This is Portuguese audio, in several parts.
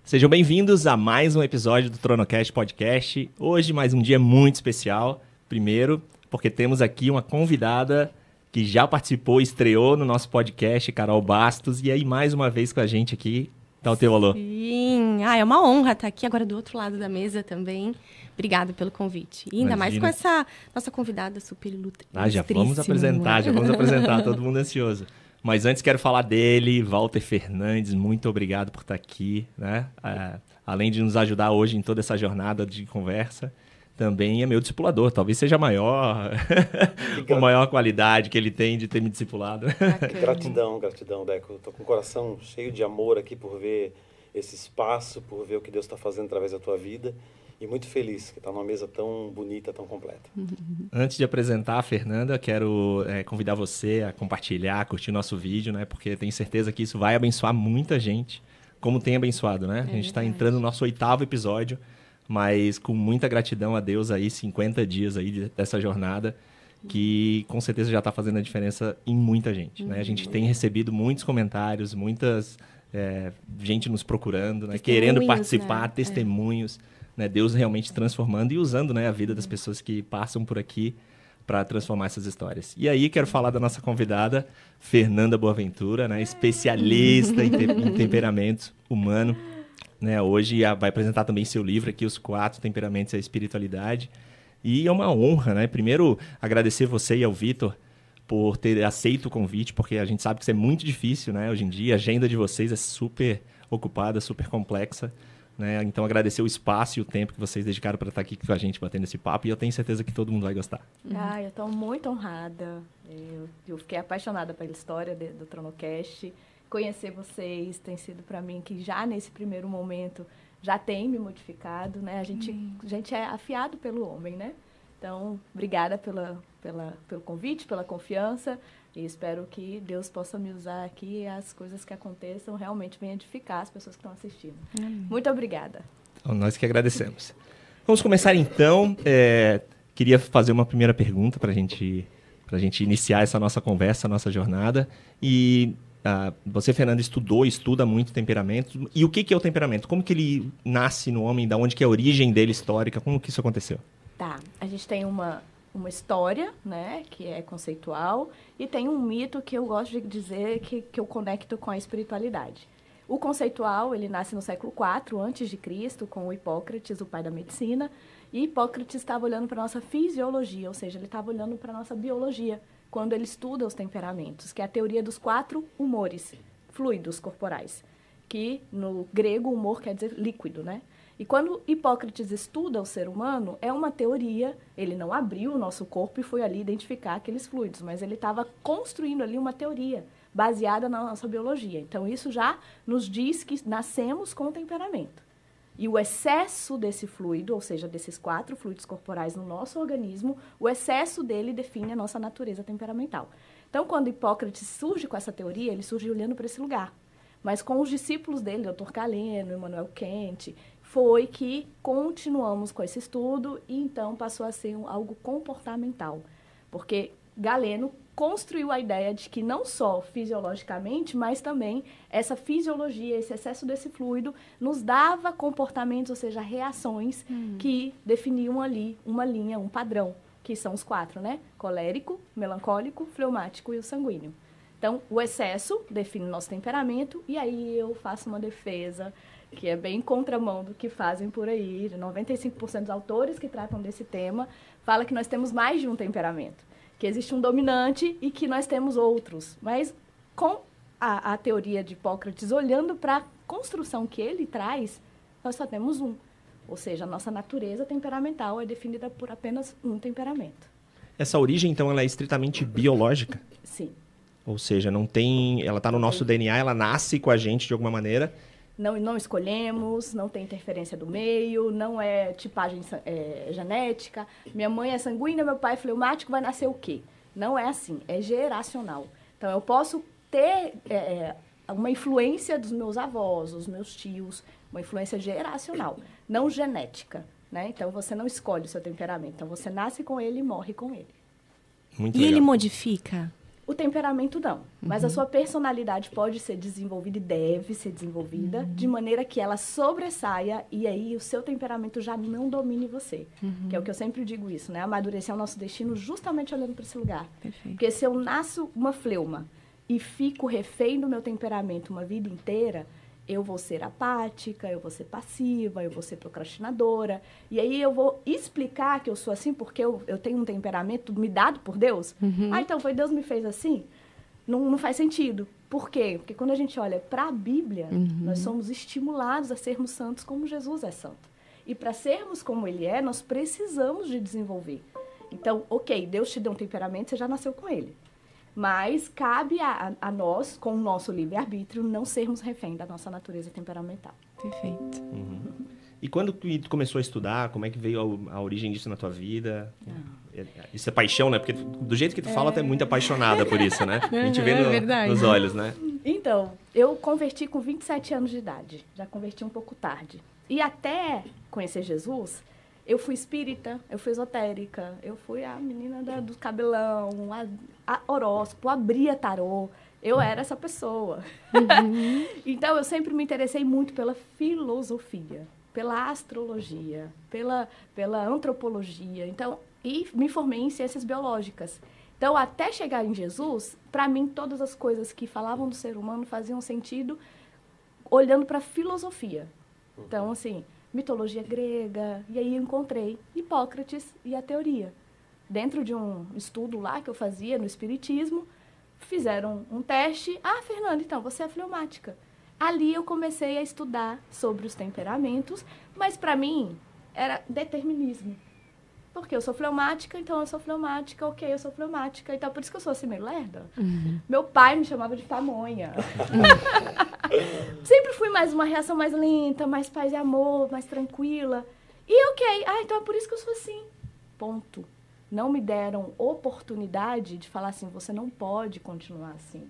Sejam bem-vindos a mais um episódio do Tronocast Podcast. Hoje, mais um dia muito especial. Primeiro, porque temos aqui uma convidada que já participou, estreou no nosso podcast, Carol Bastos. E aí, mais uma vez com a gente aqui. Dá o teu alô. Sim, é uma honra estar aqui agora do outro lado da mesa também. Obrigada pelo convite. E ainda mais com essa nossa convidada super ilustríssima. Já vamos apresentar, todo mundo ansioso. Mas antes quero falar dele, Walter Fernandes, muito obrigado por estar aqui, né? Além de nos ajudar hoje em toda essa jornada de conversa, também é meu discipulador, talvez seja maior, com maior qualidade que ele tem de ter me discipulado. Gratidão, Deco. Estou com o coração cheio de amor aqui por ver esse espaço, por ver o que Deus está fazendo através da tua vida. E muito feliz que está numa mesa tão bonita, tão completa. Antes de apresentar a Fernanda, quero convidar você a compartilhar, a curtir nosso vídeo, né? Porque tenho certeza que isso vai abençoar muita gente, como tem abençoado, né? A gente está entrando no nosso 8º episódio, mas com muita gratidão a Deus aí, 50 dias aí dessa jornada, que com certeza já está fazendo a diferença em muita gente, né? A gente tem recebido muitos comentários, muitas gente nos procurando, né? Querendo participar, né? Testemunhos. Né, Deus realmente transformando e usando, né, a vida das pessoas que passam por aqui para transformar essas histórias. E aí quero falar da nossa convidada, Fernanda Boaventura, né, especialista em temperamento humano. Né, hoje vai apresentar também seu livro aqui, Os 4 Temperamentos e a Espiritualidade. E é uma honra, né? Primeiro, agradecer você e ao Vitor por ter aceito o convite, porque a gente sabe que isso é muito difícil, né? Hoje em dia, a agenda de vocês é super ocupada, super complexa. Né? Então, agradecer o espaço e o tempo que vocês dedicaram para estar aqui com a gente, batendo esse papo. E eu tenho certeza que todo mundo vai gostar. Eu estou muito honrada. Eu fiquei apaixonada pela história do Tronocast. Conhecer vocês tem sido para mim que já nesse primeiro momento já tem me modificado. Né? A gente é afiado pelo homem, né? Então, obrigada pelo convite, pela confiança. E espero que Deus possa me usar aqui e as coisas que aconteçam realmente venham edificar as pessoas que estão assistindo. Muito obrigada. Então, nós que agradecemos. Vamos começar então. Queria fazer uma primeira pergunta para a gente iniciar essa nossa conversa, nossa jornada. E você, Fernanda, estuda muito temperamento. E o que é o temperamento? Como que ele nasce no homem? Da onde que é a origem dele histórica? Como que isso aconteceu? Tá, a gente tem uma história, né, que é conceitual, e tem um mito que eu gosto de dizer que eu conecto com a espiritualidade. O conceitual, ele nasce no século IV a.C., com o Hipócrates, o pai da medicina, e Hipócrates estava olhando para a nossa fisiologia, ou seja, ele estava olhando para a nossa biologia, quando ele estuda os temperamentos, que é a teoria dos 4 humores, fluidos corporais, que no grego humor quer dizer líquido, né? E quando Hipócrates estuda o ser humano, é uma teoria, ele não abriu o nosso corpo e foi ali identificar aqueles fluidos, mas ele estava construindo ali uma teoria baseada na nossa biologia. Então, isso já nos diz que nascemos com temperamento. E o excesso desse fluido, ou seja, desses 4 fluidos corporais no nosso organismo, o excesso dele define a nossa natureza temperamental. Então, quando Hipócrates surge com essa teoria, ele surge olhando para esse lugar. Mas com os discípulos dele, Dr. Galeno, Immanuel Kant, foi que continuamos com esse estudo e então passou a ser algo comportamental. Porque Galeno construiu a ideia de que não só fisiologicamente, mas também essa fisiologia, esse excesso desse fluido, nos dava comportamentos, ou seja, reações que definiam ali uma linha, um padrão, que são os 4, né? Colérico, melancólico, fleumático e o sanguíneo. Então, o excesso define o nosso temperamento e aí eu faço uma defesa que é bem contramão do que fazem por aí. 95% dos autores que tratam desse tema falam que nós temos mais de um temperamento, que existe um dominante e que nós temos outros. Mas com a teoria de Hipócrates, olhando para a construção que ele traz, nós só temos um. Ou seja, a nossa natureza temperamental é definida por apenas um temperamento. Essa origem, então, ela é estritamente biológica? Sim. Ou seja, não tem, ela está no nosso DNA, ela nasce com a gente de alguma maneira. Não escolhemos, não tem interferência do meio, não é tipagem genética. Minha mãe é sanguínea, meu pai é fleumático, vai nascer o quê? Não é assim, é geracional. Então, eu posso ter uma influência dos meus avós, dos meus tios, uma influência geracional, não genética, né? Então, você não escolhe o seu temperamento. Então, você nasce com ele e morre com ele. Muito e legal. ele modifica? O temperamento não, mas a sua personalidade pode ser desenvolvida e deve ser desenvolvida de maneira que ela sobressaia e aí o seu temperamento já não domine você. Que é o que eu sempre digo isso, né? Amadurecer é o nosso destino justamente olhando para esse lugar. Perfeito. Porque se eu nasço uma fleuma e fico refém do meu temperamento uma vida inteira, eu vou ser apática, eu vou ser passiva, eu vou ser procrastinadora. E aí eu vou explicar que eu sou assim porque eu tenho um temperamento me dado por Deus. Ah, então foi Deus me fez assim? Não faz sentido. Por quê? Porque quando a gente olha para a Bíblia, nós somos estimulados a sermos santos como Jesus é santo. E para sermos como Ele é, nós precisamos de desenvolver. Então, ok, Deus te deu um temperamento, você já nasceu com ele. Mas cabe a nós, com o nosso livre-arbítrio, não sermos refém da nossa natureza temperamental. Perfeito. E quando tu começou a estudar, como é que veio a origem disso na tua vida? Isso é paixão, né? Porque do jeito que tu fala, tu é muito apaixonada por isso, né? A gente vê nos olhos, né? Então, eu converti com 27 anos de idade. Já converti um pouco tarde. E até conhecer Jesus, eu fui espírita, eu fui esotérica, eu fui a menina do cabelão, a horóscopo, abria tarô. Eu era essa pessoa. Então, eu sempre me interessei muito pela filosofia, pela astrologia, pela antropologia. Então, e me formei em ciências biológicas. Então, até chegar em Jesus, para mim, todas as coisas que falavam do ser humano faziam sentido olhando para a filosofia. Então, assim, mitologia grega, e aí eu encontrei Hipócrates e a teoria. Dentro de um estudo lá que eu fazia no espiritismo, fizeram um teste. Ah, Fernanda, então, você é fleumática. Ali eu comecei a estudar sobre os temperamentos, mas para mim era determinismo. Porque eu sou fleumática, então eu sou fleumática, ok, eu sou fleumática. Então, por isso que eu sou assim meio lerda. Meu pai me chamava de pamonha. Sempre fui uma reação mais lenta, mais paz e amor, mais tranquila. E ok, então é por isso que eu sou assim. Ponto. Não me deram oportunidade de falar assim, você não pode continuar assim.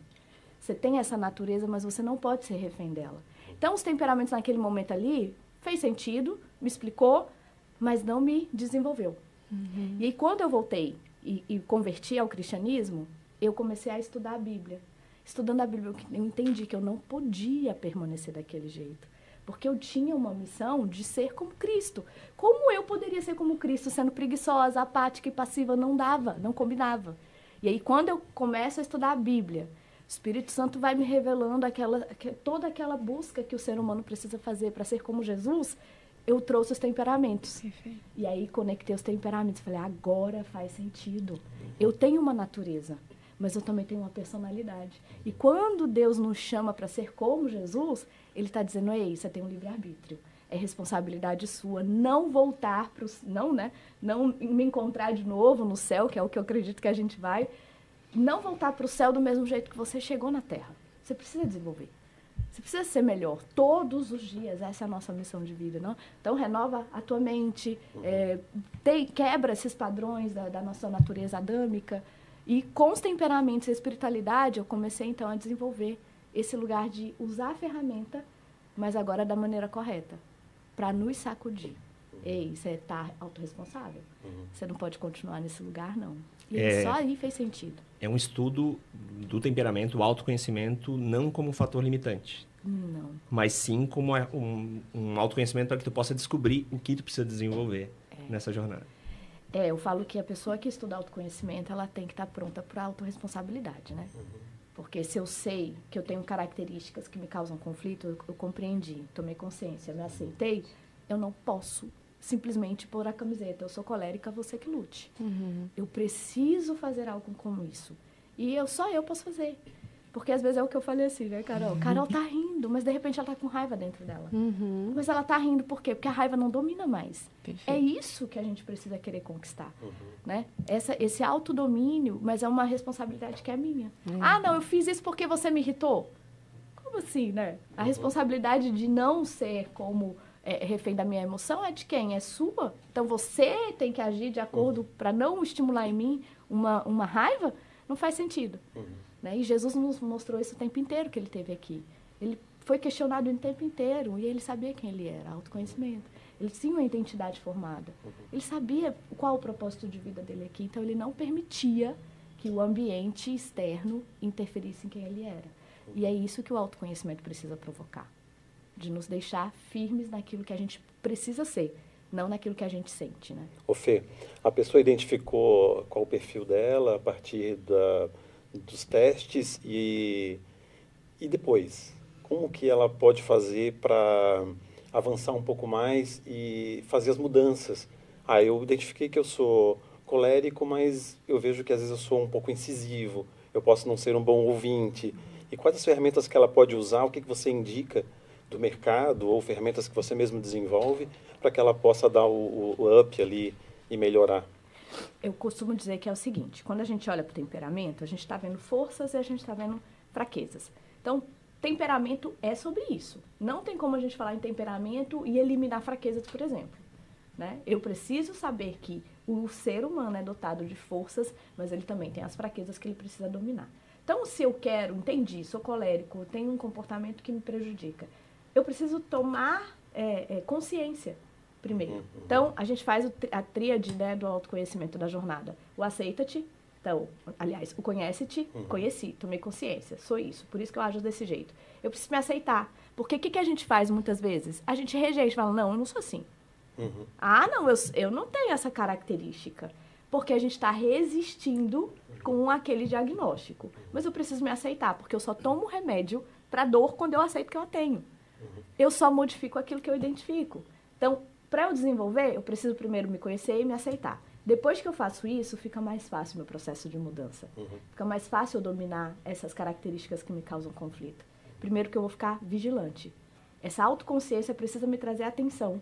Você tem essa natureza, mas você não pode ser refém dela. Então, os temperamentos naquele momento ali, fez sentido, me explicou, mas não me desenvolveu. E aí, quando eu voltei e converti ao cristianismo, eu comecei a estudar a Bíblia. Estudando a Bíblia, eu entendi que eu não podia permanecer daquele jeito. Porque eu tinha uma missão de ser como Cristo. Como eu poderia ser como Cristo, sendo preguiçosa, apática e passiva? Não dava, não combinava. E aí, quando eu começo a estudar a Bíblia, o Espírito Santo vai me revelando toda aquela busca que o ser humano precisa fazer para ser como Jesus. Eu trouxe os temperamentos. Perfeito. E aí, conectei os temperamentos. Falei, agora faz sentido. Eu tenho uma natureza, mas eu também tenho uma personalidade. E quando Deus nos chama para ser como Jesus, Ele está dizendo, ei, você tem um livre-arbítrio. É responsabilidade sua não voltar para não me encontrar de novo no céu, que é o que eu acredito que a gente vai. Não voltar para o céu do mesmo jeito que você chegou na Terra. Você precisa desenvolver. Você precisa ser melhor todos os dias. Essa é a nossa missão de vida, não? Então, renova a tua mente, quebra esses padrões da nossa natureza adâmica. E com os temperamentos e a espiritualidade, eu comecei, então, a desenvolver esse lugar de usar a ferramenta, mas agora da maneira correta, para nos sacudir. Ei, você está autorresponsável? Você não pode continuar nesse lugar, não. E só aí fez sentido. É um estudo do temperamento, o autoconhecimento, não como um fator limitante. Não. Mas sim como um autoconhecimento para que tu possa descobrir o que tu precisa desenvolver nessa jornada. Eu falo que a pessoa que estuda autoconhecimento, ela tem que estar pronta para a autorresponsabilidade, né? Porque se eu sei que eu tenho características que me causam conflito, eu compreendi, tomei consciência, me aceitei, eu não posso simplesmente pôr a camiseta. Eu sou colérica, você que lute. Eu preciso fazer algo como isso. E só eu posso fazer. Porque às vezes é o que eu falei assim, né, Carol? Carol tá rindo, mas de repente ela tá com raiva dentro dela. Mas ela tá rindo por quê? Porque a raiva não domina mais. Perfeito. É isso que a gente precisa querer conquistar. Né? Esse autodomínio, mas é uma responsabilidade que é minha. Ah, não, eu fiz isso porque você me irritou. Como assim, né? A responsabilidade de não ser como refém da minha emoção é de quem? É sua? Então você tem que agir de acordo para não estimular em mim uma raiva? Não faz sentido. Né? E Jesus nos mostrou isso o tempo inteiro que ele teve aqui. Ele foi questionado o tempo inteiro e ele sabia quem ele era, autoconhecimento. Ele tinha uma identidade formada. Ele sabia qual o propósito de vida dele aqui, então ele não permitia que o ambiente externo interferisse em quem ele era. E é isso que o autoconhecimento precisa provocar, de nos deixar firmes naquilo que a gente precisa ser, não naquilo que a gente sente, né? Ô Fê, a pessoa identificou qual o perfil dela a partir dos testes e depois? Como que ela pode fazer para avançar um pouco mais e fazer as mudanças? Eu identifiquei que eu sou colérico, mas eu vejo que às vezes eu sou um pouco incisivo, eu posso não ser um bom ouvinte. E quais as ferramentas que ela pode usar, o que você indica do mercado ou ferramentas que você mesmo desenvolve para que ela possa dar o up ali e melhorar? Eu costumo dizer que é o seguinte, quando a gente olha para o temperamento, a gente está vendo forças e a gente está vendo fraquezas. Então, temperamento é sobre isso. Não tem como a gente falar em temperamento e eliminar fraquezas, por exemplo, né? Eu preciso saber que o ser humano é dotado de forças, mas ele também tem as fraquezas que ele precisa dominar. Então, se eu quero, entendi, sou colérico, tenho um comportamento que me prejudica, eu preciso tomar consciência primeiro. Então, a gente faz a tríade, né, do autoconhecimento da jornada. O aceita-te, então, aliás, o conhece-te, conheci, tomei consciência, sou isso, por isso que eu ajo desse jeito. Eu preciso me aceitar, porque o que a gente faz muitas vezes? A gente rejeita, fala, não, eu não sou assim. Não, eu não tenho essa característica, porque a gente está resistindo com aquele diagnóstico. Mas eu preciso me aceitar, porque eu só tomo remédio para dor quando eu aceito que eu tenho. Eu só modifico aquilo que eu identifico. Então, para eu desenvolver, eu preciso primeiro me conhecer e me aceitar. Depois que eu faço isso, fica mais fácil o meu processo de mudança. Fica mais fácil eu dominar essas características que me causam conflito. Primeiro que eu vou ficar vigilante. Essa autoconsciência precisa me trazer atenção.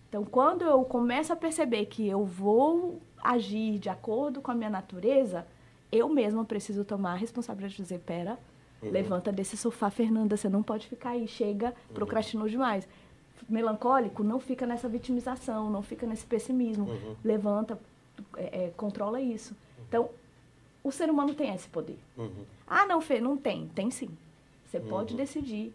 Então, quando eu começo a perceber que eu vou agir de acordo com a minha natureza, eu mesma preciso tomar a responsabilidade de dizer, pera, levanta desse sofá, Fernanda, você não pode ficar aí, chega, procrastinou demais. Melancólico, não fica nessa vitimização, não fica nesse pessimismo. Levanta, controla isso. Então, o ser humano tem esse poder. Não, Fê, não tem. Tem sim. Você pode decidir.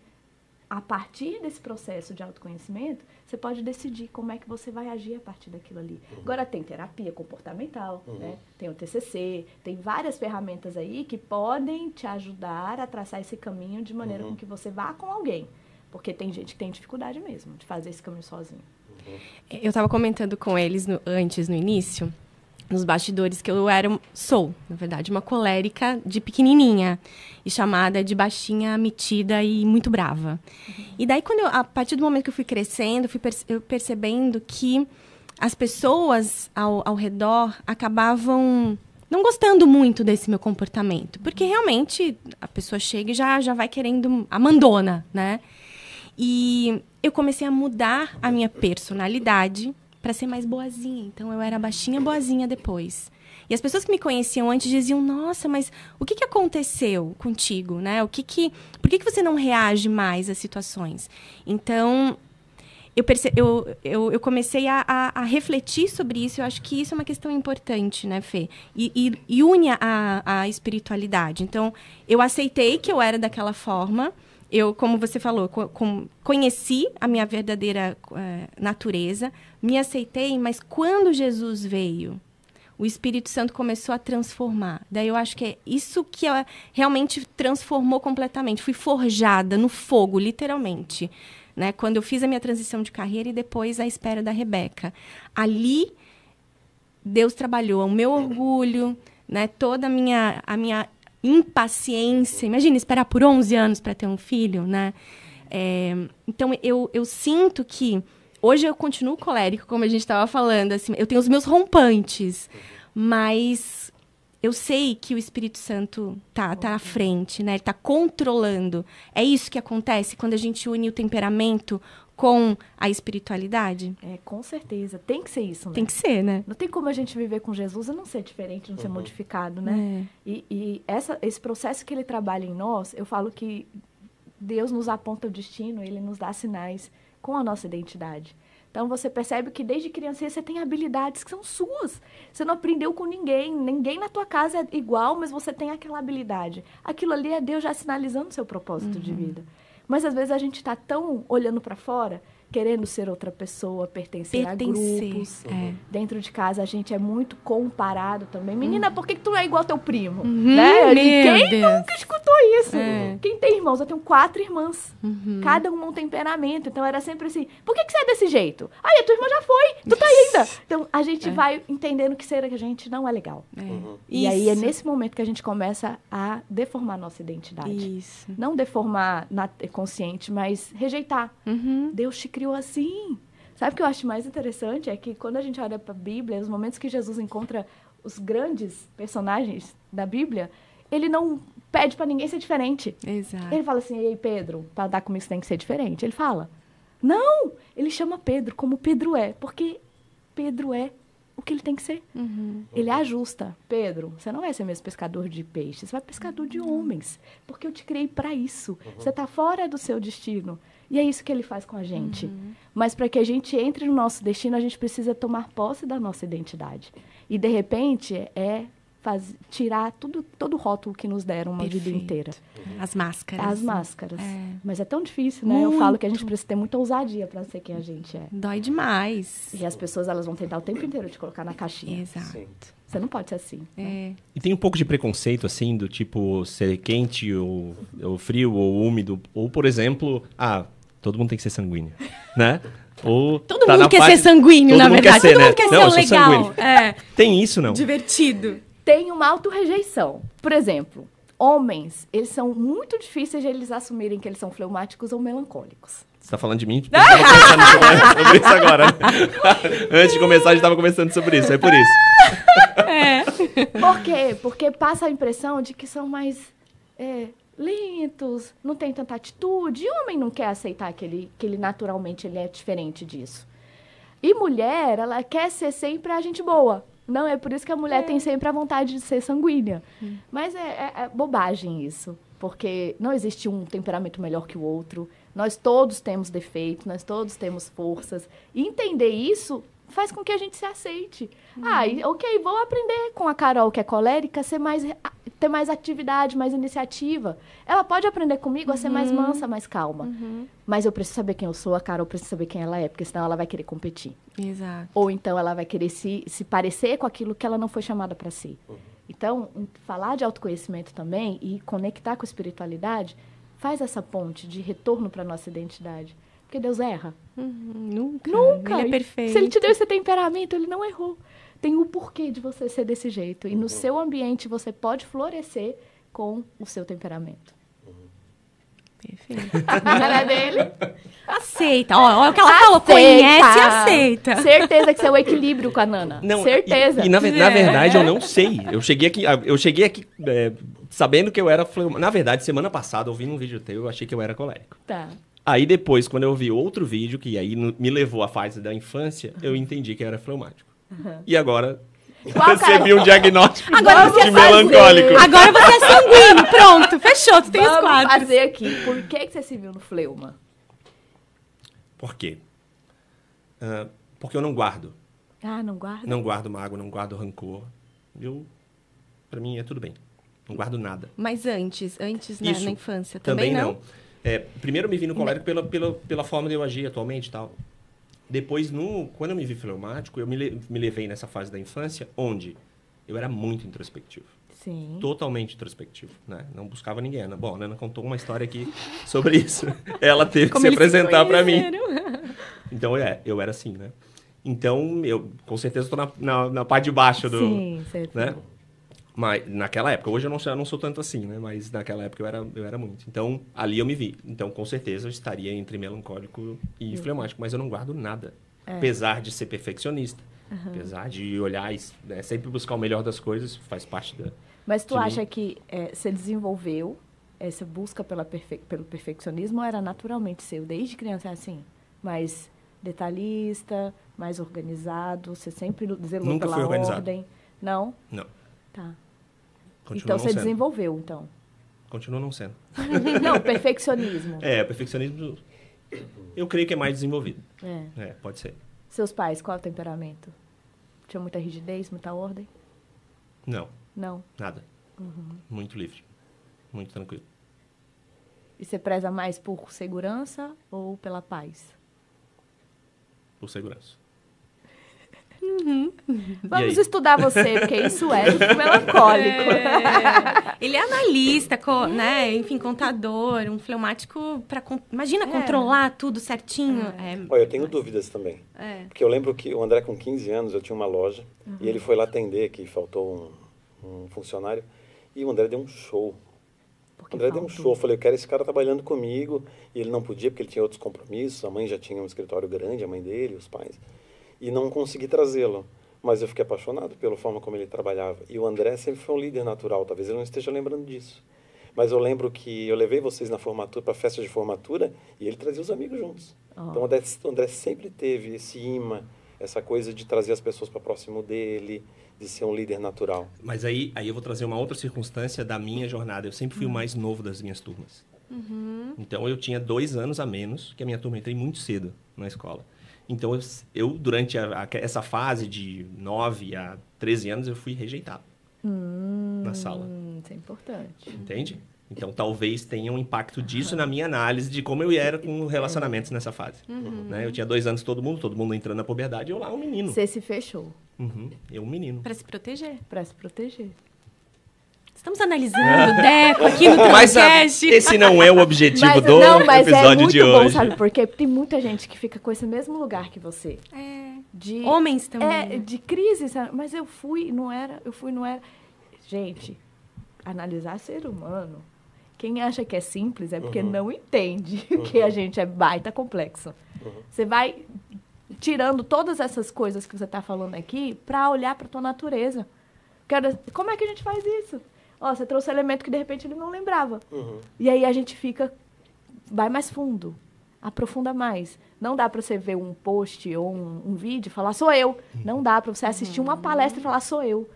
A partir desse processo de autoconhecimento, você pode decidir como é que você vai agir a partir daquilo ali. Agora, tem terapia comportamental, né? Tem o TCC, tem várias ferramentas aí que podem te ajudar a traçar esse caminho de maneira com que você vá com alguém. Porque tem gente que tem dificuldade mesmo de fazer esse caminho sozinho. Eu estava comentando com eles antes, no início, nos bastidores, que sou, na verdade, uma colérica de pequenininha e chamada de baixinha, metida e muito brava. E daí, a partir do momento que eu fui crescendo, eu percebendo que as pessoas ao redor acabavam não gostando muito desse meu comportamento, porque realmente a pessoa chega e já vai querendo a mandona, né? E eu comecei a mudar a minha personalidade para ser mais boazinha. Então, eu era baixinha, boazinha depois. E as pessoas que me conheciam antes diziam, nossa, mas o que aconteceu contigo, né? Por que você não reage mais às situações? Então, eu comecei a refletir sobre isso. Eu acho que isso é uma questão importante, né, Fê? E une a espiritualidade. Então, eu aceitei que eu era daquela forma. Eu, como você falou, conheci a minha verdadeira natureza, me aceitei, mas quando Jesus veio, o Espírito Santo começou a transformar. Daí eu acho que é isso que realmente transformou completamente. Fui forjada no fogo, literalmente, né? Quando eu fiz a minha transição de carreira e depois a espera da Rebeca. Ali, Deus trabalhou o meu orgulho, né? Toda a minha impaciência. Imagina, esperar por 11 anos para ter um filho, né? Então, eu sinto que... Hoje eu continuo colérico, como a gente estava falando. Assim, eu tenho os meus rompantes, mas eu sei que o Espírito Santo tá à frente, né? Ele está controlando. É isso que acontece quando a gente une o temperamento com a espiritualidade? Com certeza. Tem que ser isso, né? Tem que ser, né? Não tem como a gente viver com Jesus e não ser diferente, não ser modificado, né? E esse processo que ele trabalha em nós, eu falo que Deus nos aponta o destino, ele nos dá sinais com a nossa identidade. Então, você percebe que desde criança você tem habilidades que são suas. Você não aprendeu com ninguém. Ninguém na tua casa é igual, mas você tem aquela habilidade. Aquilo ali é Deus já sinalizando o seu propósito de vida. Mas às vezes a gente tá tão olhando para fora, querendo ser outra pessoa, pertencer a grupos. Dentro de casa a gente é muito comparado também. Menina, por que tu não é igual ao teu primo? Né? Quem nunca escutou isso? Quem tem irmãos? Eu tenho 4 irmãs. Cada uma um temperamento. Então era sempre assim, por que você é desse jeito? Ai, a tua irmã já foi, tu tá ainda. Então a gente vai entendendo que ser a gente não é legal. E aí é nesse momento que a gente começa a deformar a nossa identidade. Isso. Não deformar consciente, mas rejeitar. Deus te criou assim. Sabe o que eu acho mais interessante? É que quando a gente olha para a Bíblia, os momentos que Jesus encontra os grandes personagens da Bíblia, ele não pede para ninguém ser diferente. Exato. Ele fala assim, ei, Pedro, para andar comigo você tem que ser diferente. Ele fala, não, ele chama Pedro como Pedro é, porque Pedro é o que ele tem que ser. Ele ajusta. Pedro, você não vai ser mesmo pescador de peixes, você vai pescador de homens, porque eu te criei para isso. Você está fora do seu destino. E é isso que ele faz com a gente. Mas para que a gente entre no nosso destino, a gente precisa tomar posse da nossa identidade. E, de repente, tirar todo o rótulo que nos deram uma vida inteira. As máscaras. As máscaras. Mas é tão difícil, né? Eu falo que a gente precisa ter muita ousadia para ser quem a gente é. Dói demais. E as pessoas, elas vão tentar o tempo inteiro te colocar na caixinha. Exato. Sim. Você não pode ser assim. Né? E tem um pouco de preconceito, assim, do tipo ser quente ou frio ou úmido. Ou, por exemplo, todo mundo tem que ser sanguíneo, né? Ou Todo tá mundo na quer parte- ser sanguíneo, todo na mundo verdade. quer ser, Todo né? mundo quer Não, ser eu o sou legal. sanguíneo. Tem isso, não? Divertido. Tem uma autorrejeição. Por exemplo, homens, eles são muito difíceis de eles assumirem que eles são fleumáticos ou melancólicos. Você tá falando de mim? Eu tava conversando sobre isso agora. Antes de começar, a gente tava conversando sobre isso. É por isso. Por quê? Porque passa a impressão de que são mais lentos, não tem tanta atitude. E o homem não quer aceitar que ele naturalmente ele é diferente disso. E mulher, ela quer ser sempre a gente boa. Não, é por isso que a mulher tem sempre a vontade de ser sanguínea. Mas é bobagem isso. Porque não existe um temperamento melhor que o outro. Nós todos temos defeitos, nós todos temos forças. E entender isso faz com que a gente se aceite. Ok, vou aprender com a Carol, que é colérica, ter mais atividade, mais iniciativa. Ela pode aprender comigo a ser mais mansa, mais calma. Mas eu preciso saber quem eu sou, a Carol precisa saber quem ela é, porque senão ela vai querer competir. Exato. Ou então ela vai querer se parecer com aquilo que ela não foi chamada para ser. Então, falar de autoconhecimento também e conectar com a espiritualidade faz essa ponte de retorno para a nossa identidade. Porque Deus erra. Nunca. Nunca. Ele é perfeito. Se ele te deu esse temperamento, ele não errou. Tem o porquê de você ser desse jeito. E no seu ambiente você pode florescer com o seu temperamento. Perfeito. Não é dele? Aceita. Olha o que ela falou. Conhece e aceita. Certeza que você é o equilíbrio com a Nana. Não, certeza. E na verdade eu não sei. Eu cheguei aqui sabendo que eu era fleumático. Na verdade, semana passada, eu vi num vídeo teu, eu achei que eu era colérico. Tá. Aí depois, quando eu vi outro vídeo, que aí me levou à fase da infância, eu entendi que eu era fleumático. E agora, recebi um diagnóstico Agora você de melancólico. Agora você é sanguíneo. Pronto, fechou. Tu tem os Vamos quadros. fazer aqui. Por que você se viu no fleuma? Por quê? Porque eu não guardo. Não guarda? Não guardo mágoa, não guardo rancor. Pra mim é tudo bem. Não guardo nada. Mas antes Isso, na infância, também também não. Primeiro eu me vi no colérico pela forma de eu agir atualmente e tal. Depois, quando eu me vi fleumático, eu me levei nessa fase da infância, onde eu era muito introspectivo. Sim. Totalmente introspectivo, né? Não buscava ninguém. Bom, a Nana contou uma história aqui sobre isso. Ela teve que se apresentar pra mim. Então, eu era assim, né? Então, eu com certeza estou na parte de baixo do... Sim, certo. Né? Mas naquela época, hoje eu não sou tanto assim, né? Mas naquela época eu era muito. Então, ali eu me vi. Então, com certeza, eu estaria entre melancólico e fleumático. Mas eu não guardo nada. Apesar de ser perfeccionista. Apesar de olhar e sempre buscar o melhor das coisas, faz parte da... Mas tu acha que você desenvolveu essa busca pelo perfeccionismo ou era naturalmente seu? Desde criança é assim? Mais detalhista, mais organizado? Você sempre zelou Nunca pela fui organizado. ordem? Não? Não. Tá. Continua Então não você sendo. desenvolveu, então. Continua não sendo. Não, perfeccionismo. O perfeccionismo, eu creio que é mais desenvolvido. Pode ser. Seus pais, qual é o temperamento? Tinha muita rigidez, muita ordem? Não, Não. nada. Muito livre. Muito tranquilo. E você preza mais por segurança ou pela paz? Por segurança. Vamos estudar você, porque isso é melancólico. Ele é analista, né? Enfim, contador, um fleumático para imagina controlar tudo certinho. Olha, eu tenho dúvidas também. Porque eu lembro que o André, com 15 anos, eu tinha uma loja e ele foi lá atender, que faltou um funcionário, e o André deu um show. O André deu um show. Eu falei, eu quero esse cara trabalhando comigo. E ele não podia, porque ele tinha outros compromissos. A mãe já tinha um escritório grande, a mãe dele, os pais. E não consegui trazê-lo. Mas eu fiquei apaixonado pela forma como ele trabalhava. E o André sempre foi um líder natural. Talvez ele não esteja lembrando disso. Mas eu lembro que eu levei vocês na formatura, para a festa de formatura, e ele trazia os amigos juntos. Então o André sempre teve esse imã, essa coisa de trazer as pessoas para próximo dele, de ser um líder natural. Mas aí eu vou trazer uma outra circunstância da minha jornada. Eu sempre fui o mais novo das minhas turmas. Então, eu tinha 2 anos a menos que a minha turma. Eu entrei muito cedo na escola. Então, eu durante essa fase de 9 a 13 anos, eu fui rejeitado na sala. Isso é importante. Entende? Então, talvez tenha um impacto disso na minha análise de como eu era com relacionamentos nessa fase. Né? Eu tinha 2 anos todo mundo entrando na puberdade, e eu lá um menino. Você se fechou. Eu um menino. Para se proteger. Para se proteger. Estamos analisando o Deco aqui no podcast. Mas esse não é o objetivo do episódio de hoje. É muito bom, sabe? Porque tem muita gente que fica com esse mesmo lugar que você. Homens também. De crise, sabe? Mas eu fui, não era. Gente, analisar ser humano, quem acha que é simples é porque não entende que a gente é baita complexo. Você vai tirando todas essas coisas que você está falando aqui para olhar para a tua natureza. Como é que a gente faz isso? Você trouxe um elemento que de repente ele não lembrava. E aí a gente vai mais fundo, aprofunda mais. Não dá para você ver um post ou um vídeo e falar, sou eu. Não dá para você assistir uma palestra e falar, sou eu.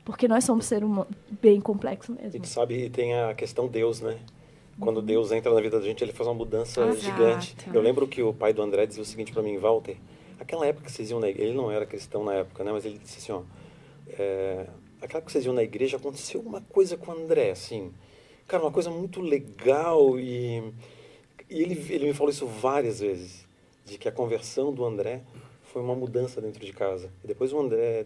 Porque nós somos ser humano bem complexo mesmo. E sabe, e tem a questão Deus, né? Quando Deus entra na vida da gente, ele faz uma mudança gigante. Eu lembro que o pai do André dizia o seguinte para mim, Walter, aquela época que vocês iam na igreja, ele não era cristão na época, né? Mas ele disse assim, aquela que vocês iam na igreja, aconteceu uma coisa com o André, assim, cara, uma coisa muito legal, e ele me falou isso várias vezes, de que a conversão do André foi uma mudança dentro de casa. E depois o André,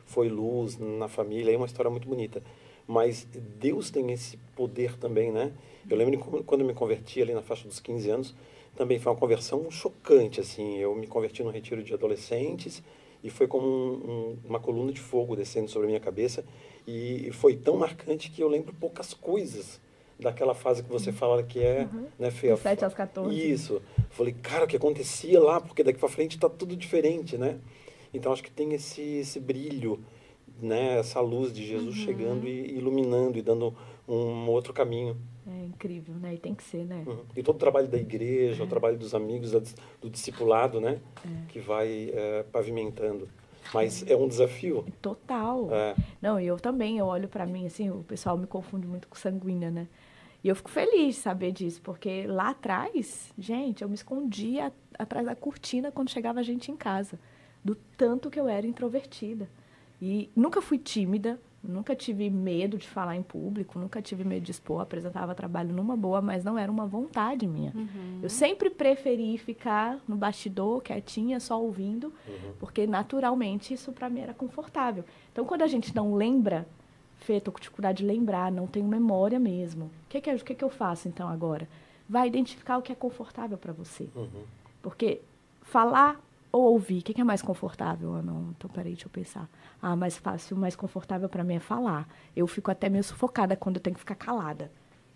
foi luz na família, é uma história muito bonita. Mas Deus tem esse poder também, né? Eu lembro quando eu me converti ali na faixa dos 15 anos, também foi uma conversão chocante, assim, eu me converti no retiro de adolescentes, e foi como uma coluna de fogo descendo sobre a minha cabeça. E foi tão marcante que eu lembro poucas coisas daquela fase que você fala que é... né, Fê? 7 aos 14. Isso. Falei, cara, o que acontecia lá? Porque daqui para frente está tudo diferente, né? Então, acho que tem esse brilho, né? Essa luz de Jesus chegando e iluminando e dando um outro caminho. É incrível, né? E tem que ser, né? E todo o trabalho da igreja, o trabalho dos amigos, do discipulado, né? Que vai pavimentando. Mas é um desafio. Total. Não, e eu também, eu olho pra mim, assim, o pessoal me confunde muito com sanguínea, né? E eu fico feliz de saber disso, porque lá atrás, gente, eu me escondia atrás da cortina quando chegava gente em casa, do tanto que eu era introvertida. E nunca fui tímida, nunca tive medo de falar em público, nunca tive medo de expor, apresentava trabalho numa boa, mas não era uma vontade minha. Eu sempre preferi ficar no bastidor, quietinha, só ouvindo, porque naturalmente isso para mim era confortável. Então, quando a gente não lembra, Fê, tô com dificuldade de lembrar, não tenho memória mesmo. O que eu faço então agora? Vai identificar o que é confortável para você. Porque falar ou ouvir, o que é mais confortável? Não, então, peraí, deixa eu pensar. Mais fácil, mais confortável para mim é falar. Eu fico até meio sufocada quando eu tenho que ficar calada.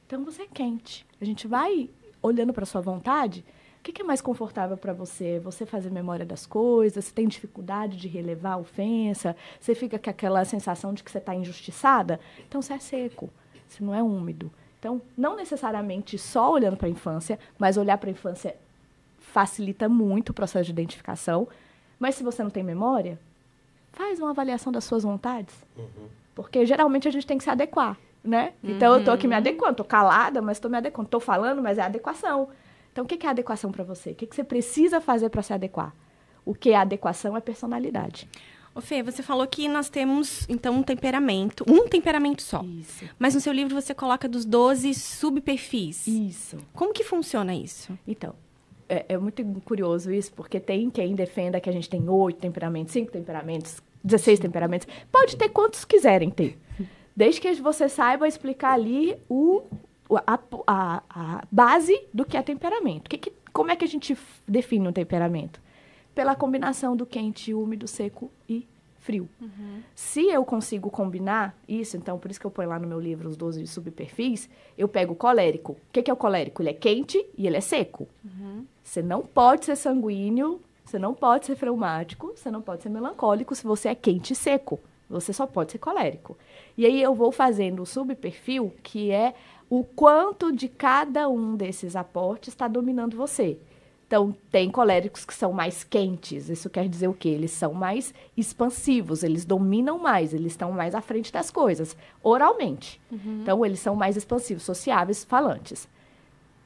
Então, você é quente. A gente vai olhando para sua vontade. O que é mais confortável para você? Você fazer memória das coisas? Você tem dificuldade de relevar a ofensa? Você fica com aquela sensação de que você está injustiçada? Então, você é seco. Você não é úmido. Então, não necessariamente só olhando para a infância, mas olhar para a infância facilita muito o processo de identificação. Mas se você não tem memória, faz uma avaliação das suas vontades. Porque geralmente a gente tem que se adequar, né? Então eu estou aqui me adequando, estou calada, mas estou me adequando. Estou falando, mas é adequação. Então o que é adequação para você? O que você precisa fazer para se adequar? O que é adequação é personalidade. Ô, Fê, você falou que nós temos, então, um temperamento só. Isso. Mas no seu livro você coloca dos 12 subperfis. Isso. Como que funciona isso? Então, é muito curioso isso, porque tem quem defenda que a gente tem 8 temperamentos, 5 temperamentos, 16 temperamentos. Pode ter quantos quiserem ter. Desde que você saiba explicar ali a base do que é temperamento. Como é que a gente define um temperamento? Pela combinação do quente, úmido, seco e frio. Se eu consigo combinar isso, então, por isso que eu ponho lá no meu livro os 12 subperfis, eu pego o colérico. O que é o colérico? Ele é quente e ele é seco. Você não pode ser sanguíneo, você não pode ser fleumático, você não pode ser melancólico se você é quente e seco. Você só pode ser colérico. E aí eu vou fazendo o subperfil, que é o quanto de cada um desses aportes está dominando você. Então, tem coléricos que são mais quentes. Isso quer dizer o quê? Eles são mais expansivos, eles dominam mais, eles estão mais à frente das coisas, oralmente. Então, eles são mais expansivos, sociáveis, falantes.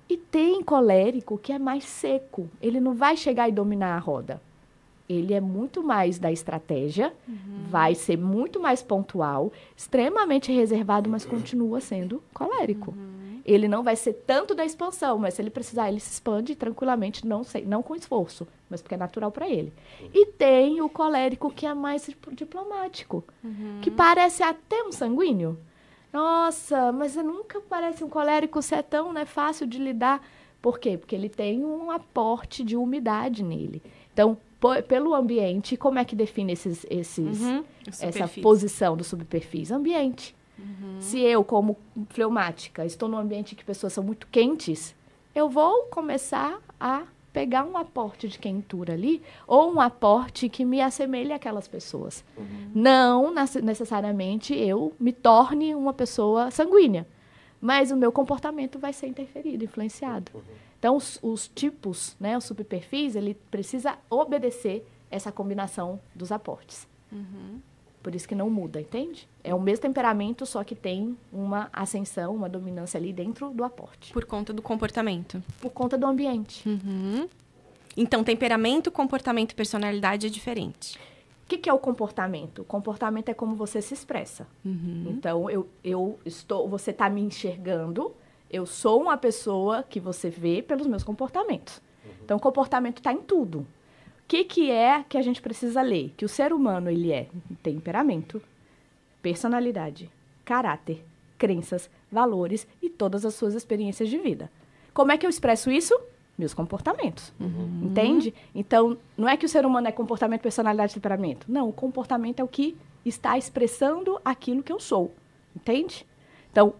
E tem colérico que é mais seco. Ele não vai chegar e dominar a roda. Ele é muito mais da estratégia, vai ser muito mais pontual, extremamente reservado, mas continua sendo colérico. Ele não vai ser tanto da expansão, mas se ele precisar, ele se expande tranquilamente, não com esforço, mas porque é natural para ele. E tem o colérico que é mais diplomático, que parece até um sanguíneo. Nossa, mas nunca parece um colérico ser tão, né, fácil de lidar. Por quê? Porque ele tem um aporte de umidade nele. Então, pelo ambiente, como é que define essa posição do subperfis? Ambiente. Se eu, como fleumática, estou num ambiente que pessoas são muito quentes, eu vou começar a pegar um aporte de quentura ali, ou um aporte que me assemelhe àquelas pessoas. Não necessariamente eu me torne uma pessoa sanguínea, mas o meu comportamento vai ser interferido, influenciado. Então, os tipos, né, os subperfis, ele precisa obedecer essa combinação dos aportes. Por isso que não muda, entende? É o mesmo temperamento, só que tem uma ascensão, uma dominância ali dentro do aporte. Por conta do comportamento. Por conta do ambiente. Então, temperamento, comportamento e personalidade é diferente. O que é o comportamento? O comportamento é como você se expressa. Então, você está me enxergando, eu sou uma pessoa que você vê pelos meus comportamentos. Então, o comportamento está em tudo. O que é que a gente precisa ler? Que o ser humano, ele é temperamento, personalidade, caráter, crenças, valores e todas as suas experiências de vida. Como é que eu expresso isso? Meus comportamentos. Entende? Então, não é que o ser humano é comportamento, personalidade e temperamento. Não, o comportamento é o que está expressando aquilo que eu sou. Entende? Então,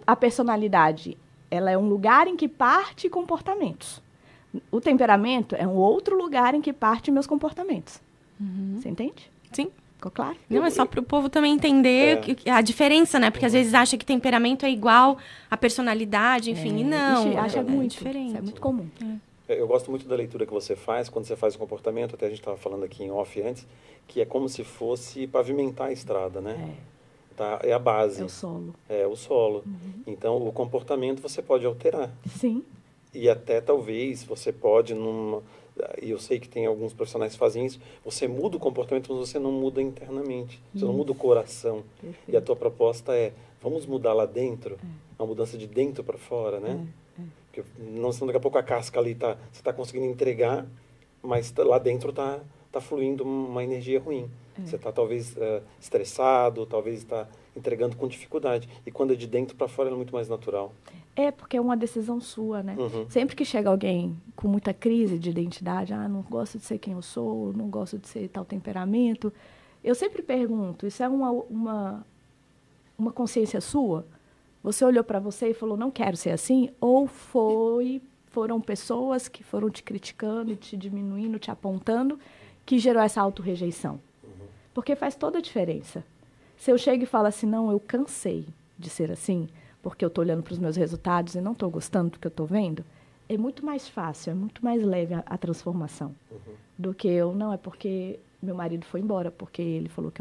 a personalidade, ela é um lugar em que parte comportamentos. O temperamento é um outro lugar em que parte meus comportamentos. Você entende? Sim. Ficou claro? Não, é só para o povo também entender a diferença, né? Porque às vezes acha que temperamento é igual a personalidade, enfim, e não. Acha muito diferente. Isso é muito comum. Eu gosto muito da leitura que você faz, quando você faz o comportamento, até a gente estava falando aqui em off antes, que é como se fosse pavimentar a estrada, né? Tá? É a base. É o solo. É o solo. Então, o comportamento você pode alterar. Sim. E até talvez você pode, e eu sei que tem alguns profissionais que fazem isso, você muda o comportamento, mas você não muda internamente. Você não muda o coração. Perfeito. E a tua proposta é, vamos mudar lá dentro? Uma mudança de dentro para fora, né? Porque não, senão daqui a pouco a casca ali você está conseguindo entregar, mas lá dentro tá fluindo uma energia ruim. Você está talvez estressado, talvez está entregando com dificuldade. E quando é de dentro para fora é muito mais natural. É, porque é uma decisão sua, né? Sempre que chega alguém com muita crise de identidade, não gosto de ser quem eu sou, não gosto de ser tal temperamento, eu sempre pergunto, isso é uma consciência sua? Você olhou para você e falou, não quero ser assim? Ou foram pessoas que foram te criticando, te diminuindo, te apontando, que gerou essa autorrejeição? Porque faz toda a diferença. Se eu chego e falo assim, não, eu cansei de ser assim, porque eu estou olhando para os meus resultados e não estou gostando do que eu estou vendo, é muito mais fácil, é muito mais leve a transformação do que não é porque meu marido foi embora, porque ele falou que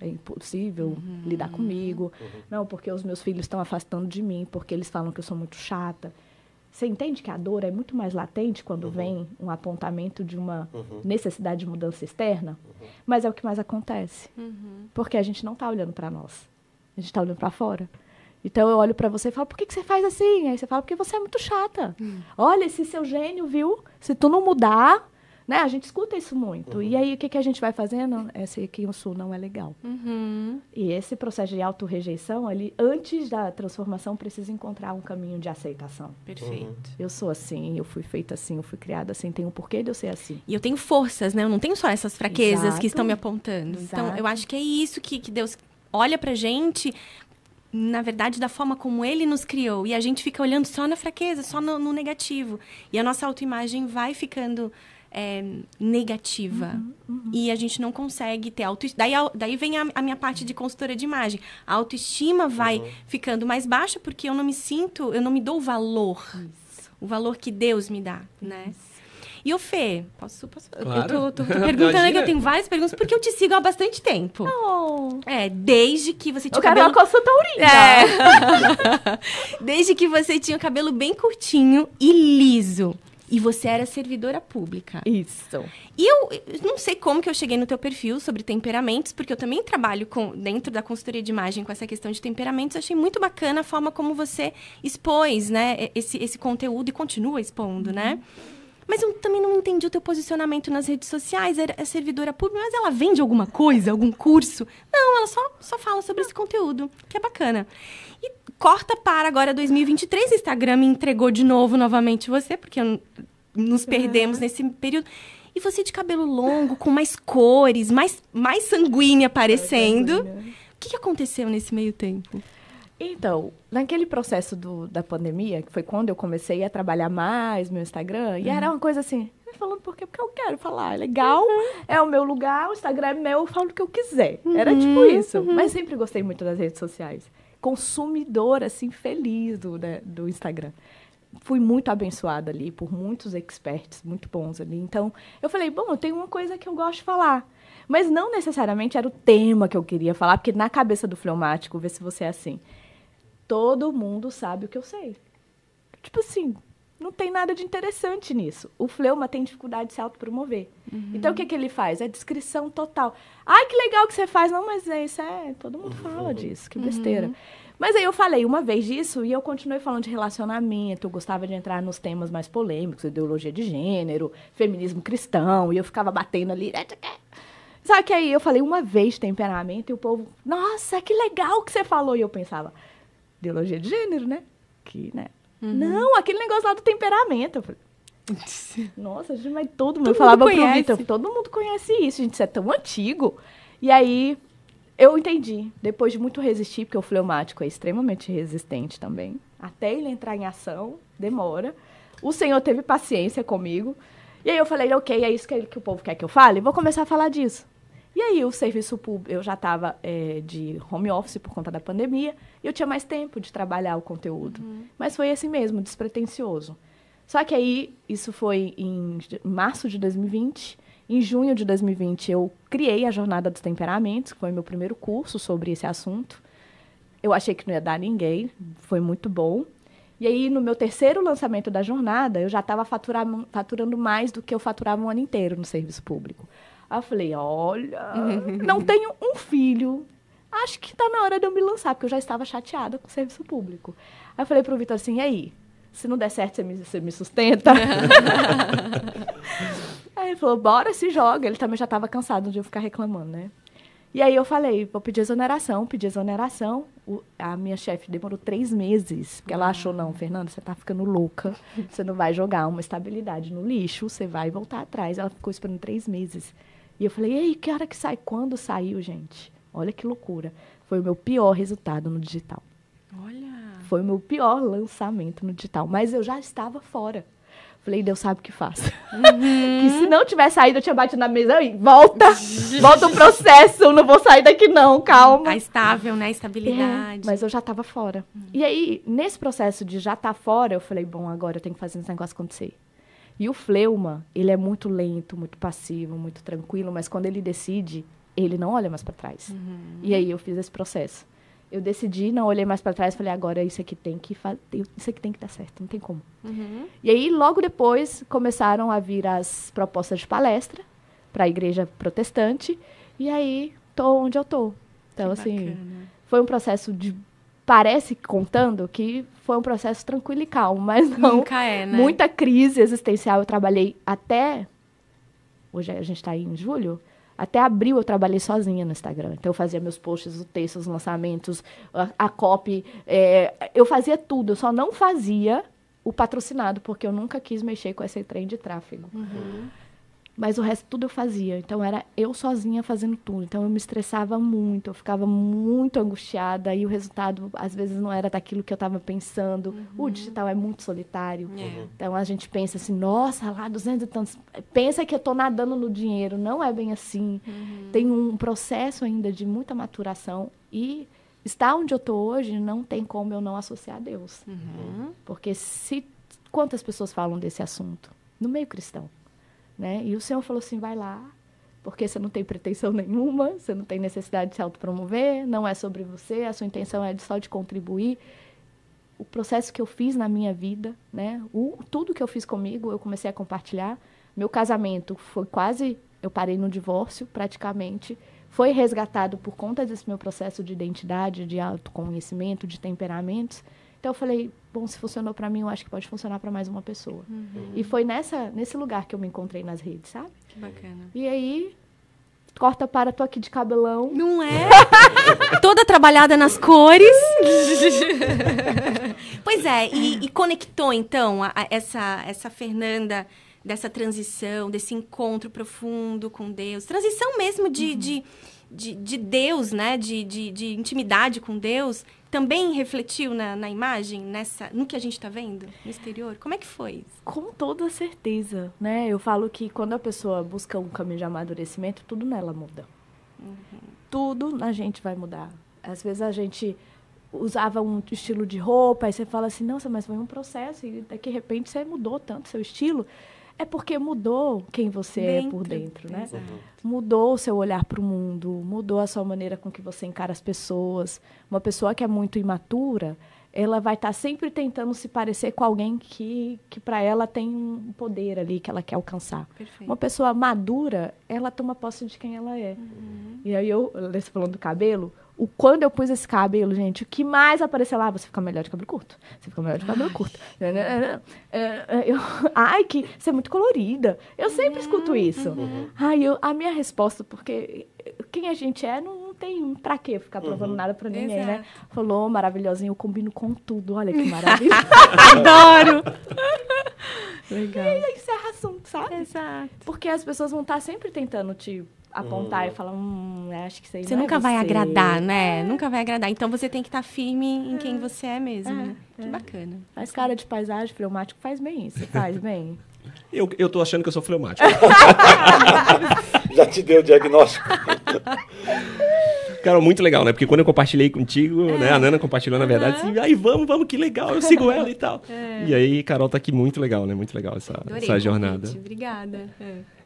é impossível lidar comigo, não, porque os meus filhos estão afastando de mim, porque eles falam que eu sou muito chata. Você entende que a dor é muito mais latente quando vem um apontamento de uma necessidade de mudança externa? Mas é o que mais acontece. Porque a gente não está olhando para nós. A gente está olhando para fora. Então, eu olho para você e falo, por que você faz assim? Aí você fala, porque você é muito chata. Olha, esse seu gênio, viu? Se tu não mudar... Né? A gente escuta isso muito. E aí, o que a gente vai fazendo? Esse aqui no Sul não é legal. E esse processo de autorrejeição, ele, antes da transformação, precisa encontrar um caminho de aceitação. Perfeito. Eu sou assim, eu fui feita assim, eu fui criada assim, tem um porquê de eu ser assim. E eu tenho forças, né? Eu não tenho só essas fraquezas Exato. que estão me apontando. Exato. Então, eu acho que é isso que Deus olha pra gente, na verdade, da forma como Ele nos criou. E a gente fica olhando só na fraqueza, só no negativo. E a nossa autoimagem vai ficando... negativa. E a gente não consegue ter autoestima. Daí vem a minha parte de consultora de imagem. A autoestima vai ficando mais baixa porque eu não me dou o valor. O valor que Deus me dá, né? E o Fê, posso? Claro. Eu tô perguntando aqui, eu tenho várias perguntas, porque eu te sigo há bastante tempo. Desde que você tinha Eu quero uma consultoria. Desde que você tinha o cabelo bem curtinho e liso. E você era servidora pública. Isso. E eu não sei como que eu cheguei no teu perfil sobre temperamentos, porque eu também trabalho dentro da consultoria de imagem com essa questão de temperamentos. Eu achei muito bacana a forma como você expôs, né, esse conteúdo e continua expondo, né? Mas eu também não entendi o teu posicionamento nas redes sociais. É servidora pública, mas ela vende alguma coisa, algum curso? Não, ela só fala sobre esse conteúdo, que é bacana. E corta para agora 2023, o Instagram me entregou novamente você, porque nos perdemos nesse período. E você de cabelo longo, com mais cores, mais sanguínea aparecendo. O que aconteceu nesse meio tempo? Então, naquele processo da pandemia, que foi quando eu comecei a trabalhar mais meu Instagram, e era uma coisa assim, falando por quê? Porque eu quero falar, é legal, é o meu lugar, o Instagram é meu, eu falo o que eu quiser. Era tipo isso. Mas sempre gostei muito das redes sociais. Consumidora, assim, feliz do Instagram. Fui muito abençoada ali por muitos experts muito bons ali. Então, eu falei, bom, eu tenho uma coisa que eu gosto de falar. Mas não necessariamente era o tema que eu queria falar, porque na cabeça do fleumático, vê se você é assim, todo mundo sabe o que eu sei. Tipo assim, não tem nada de interessante nisso. O fleuma tem dificuldade de se autopromover. Então, o que ele faz? É descrição total. Ai, que legal que você faz. Não, mas todo mundo fala disso, que besteira. Mas aí eu falei uma vez disso e eu continuei falando de relacionamento, eu gostava de entrar nos temas mais polêmicos, ideologia de gênero, feminismo cristão, e eu ficava batendo ali. Só que aí eu falei uma vez de temperamento e o povo, nossa, que legal que você falou. E eu pensava, ideologia de gênero, né? Que, né? Não, aquele negócio lá do temperamento. Eu falei, nossa, gente, mas todo mundo falava pro Vitor, todo mundo conhece isso, gente, isso é tão antigo. E aí eu entendi, depois de muito resistir, porque o fleumático é extremamente resistente também, até ele entrar em ação, demora. O Senhor teve paciência comigo. E aí eu falei, ok, é isso que o povo quer que eu fale? Vou começar a falar disso. E aí o serviço público, eu já estava de home office por conta da pandemia, e eu tinha mais tempo de trabalhar o conteúdo. Mas foi assim mesmo, despretensioso. Só que aí, isso foi em março de 2020. Em junho de 2020, eu criei a Jornada dos Temperamentos, que foi meu primeiro curso sobre esse assunto. Eu achei que não ia dar a ninguém, foi muito bom. E aí, no meu terceiro lançamento da jornada, eu já estava faturando mais do que eu faturava um ano inteiro no serviço público. Aí eu falei, olha, não tenho um filho, acho que está na hora de eu me lançar, porque eu já estava chateada com o serviço público. Aí eu falei para o Vitor assim, e aí, se não der certo, você me sustenta? Aí ele falou, bora, se joga. Ele também já estava cansado de eu ficar reclamando, né? E aí eu falei, vou pedir exoneração. A minha chefe demorou 3 meses, porque ela achou, não, Fernanda, você tá ficando louca, você não vai jogar uma estabilidade no lixo, você vai voltar atrás. Ela ficou esperando 3 meses. E eu falei, e aí, que hora que sai? Quando saiu, gente? Olha que loucura. Foi o meu pior resultado no digital. Olha! Foi o meu pior lançamento no digital, mas eu já estava fora. Falei, Deus sabe o que faz. Que se não tivesse saído, eu tinha batido na mesa. Volta o processo, não vou sair daqui não, calma. Tá estável, né? Estabilidade. Mas eu já estava fora. E aí, nesse processo de já estar fora, eu falei, bom, agora eu tenho que fazer esse negócio acontecer. E o fleuma, ele é muito lento, muito passivo, muito tranquilo, mas quando ele decide, ele não olha mais para trás. E aí eu fiz esse processo. eu decidi, não olhei mais para trás, falei, agora isso aqui tem que dar certo, não tem como. E aí, logo depois, começaram a vir as propostas de palestra para a igreja protestante, e aí, tô onde eu tô. Então, assim, foi um processo parece, contando, que foi um processo tranquilo e calmo, mas não. Nunca é, né? Muita crise existencial. Eu trabalhei até... Hoje a gente está aí em julho. Até abril eu trabalhei sozinha no Instagram. Então, eu fazia meus posts, os textos, os lançamentos, a copy. Eu fazia tudo. Eu só não fazia o patrocinado, porque eu nunca quis mexer com esse trem de tráfego. Mas o resto tudo eu fazia. Então, era eu sozinha fazendo tudo. Então, eu me estressava muito. Eu ficava muito angustiada. E o resultado, às vezes, não era daquilo que eu estava pensando. O digital é muito solitário. Então, a gente pensa assim, nossa, lá 200 e tantos. Pensa que eu estou nadando no dinheiro. Não é bem assim. Tem um processo ainda de muita maturação. E estar onde eu estou hoje, não tem como eu não associar a Deus. Porque quantas pessoas falam desse assunto? No meio cristão. Né? E o Senhor falou assim, vai lá, porque você não tem pretensão nenhuma, você não tem necessidade de se autopromover, não é sobre você, a sua intenção é só de contribuir. O processo que eu fiz na minha vida, né? Tudo que eu fiz comigo, eu comecei a compartilhar. Meu casamento foi quase, eu parei no divórcio praticamente, foi resgatado por conta desse meu processo de identidade, de autoconhecimento, de temperamentos. Então, eu falei, bom, se funcionou para mim, eu acho que pode funcionar para mais uma pessoa. E foi nesse lugar que eu me encontrei nas redes, sabe? Que bacana. E aí, corta para, tô aqui de cabelão. Não é? Toda trabalhada nas cores. Pois é, e conectou, então, essa Fernanda, dessa transição, desse encontro profundo com Deus. Transição mesmo de Deus, né? De intimidade com Deus. Também refletiu na imagem, no que a gente está vendo no exterior? Como é que foi isso? Com toda certeza, né? Eu falo que quando a pessoa busca um caminho de amadurecimento, tudo nela muda. Tudo na gente vai mudar. Às vezes a gente usava um estilo de roupa, aí você fala assim, nossa, mas foi um processo, e daqui de repente você mudou tanto seu estilo. É porque mudou quem você é por dentro, né? Mudou o seu olhar para o mundo, mudou a sua maneira com que você encara as pessoas. Uma pessoa que é muito imatura, ela vai estar sempre tentando se parecer com alguém que para ela tem um poder ali que ela quer alcançar. Perfeito. Uma pessoa madura, ela toma posse de quem ela é. E aí, você falando do cabelo, quando eu pus esse cabelo, gente, o que mais apareceu lá? Você fica melhor de cabelo curto. Você fica melhor de cabelo curto. Ai, que você é muito colorida. Eu sempre escuto isso. A minha resposta, porque quem a gente é, não tem pra quê ficar provando nada pra ninguém, né? Falou, maravilhosinho, eu combino com tudo. Olha que maravilha. Adoro! Legal. E aí encerra assunto, sabe? Exato. Porque as pessoas vão estar sempre tentando te apontar e falar, acho que isso aí Você não nunca é vai você. agradar, né? Nunca vai agradar. Então, você tem que estar firme em quem você é mesmo, né? Que bacana. Faz cara de paisagem, fleumático, faz bem isso. Faz bem. Eu tô achando que eu sou fleumático. Já te deu o diagnóstico? Cara, muito legal, né? Porque quando eu compartilhei contigo, né? A Nana compartilhou, na verdade, assim, aí vamos, que legal, eu sigo ela e tal. E aí, Carol tá aqui, muito legal, né? Muito legal essa jornada. Obrigada.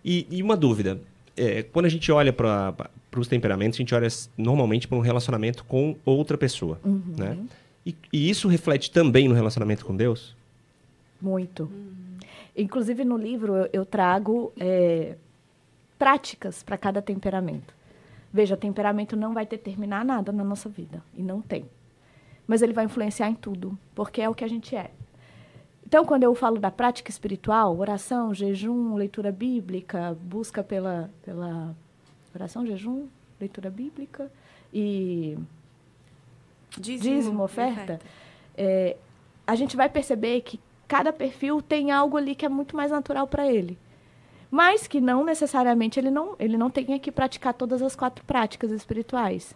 E uma dúvida. Quando a gente olha para os temperamentos, a gente olha normalmente para um relacionamento com outra pessoa, né? E isso reflete também no relacionamento com Deus? Muito. Inclusive, no livro, eu trago práticas para cada temperamento. Veja, temperamento não vai determinar nada na nossa vida, e não tem. Mas ele vai influenciar em tudo, porque é o que a gente é. Então, quando eu falo da prática espiritual, oração, jejum, leitura bíblica, busca pela oração, jejum, leitura bíblica e dízimo, oferta, a gente vai perceber que cada perfil tem algo ali que é muito mais natural para ele. Mas que não necessariamente ele não tenha que praticar todas as 4 práticas espirituais.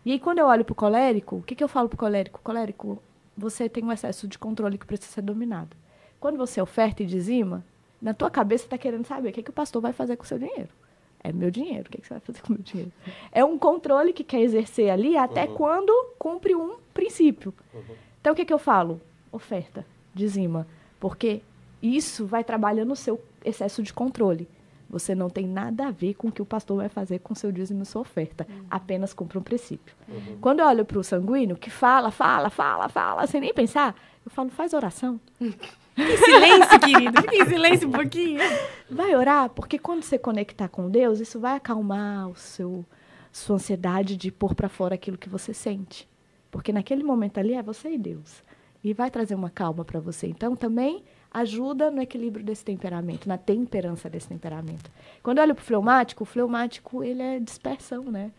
E aí, quando eu olho para o colérico, o que eu falo para o colérico? Colérico, você tem um excesso de controle que precisa ser dominado. Quando você oferta e dizima, na tua cabeça está querendo saber o que o pastor vai fazer com o seu dinheiro. É meu dinheiro, o que você vai fazer com o meu dinheiro? É um controle que quer exercer ali até quando cumpre um princípio. Então, o que eu falo? Oferta, dizima. Porque isso vai trabalhando o seu excesso de controle. você não tem nada a ver com o que o pastor vai fazer com o seu dízimo e sua oferta. Apenas cumpre um princípio. Quando eu olho para o sanguíneo, que fala, sem nem pensar, eu falo, faz oração. Em silêncio, querido. Fica em silêncio um pouquinho. Vai orar, porque quando você conectar com Deus, isso vai acalmar sua ansiedade de pôr para fora aquilo que você sente. Porque naquele momento ali é você e Deus. E vai trazer uma calma para você. Então, também ajuda no equilíbrio desse temperamento, na temperança desse temperamento. Quando eu olho para o fleumático, ele é dispersão, né?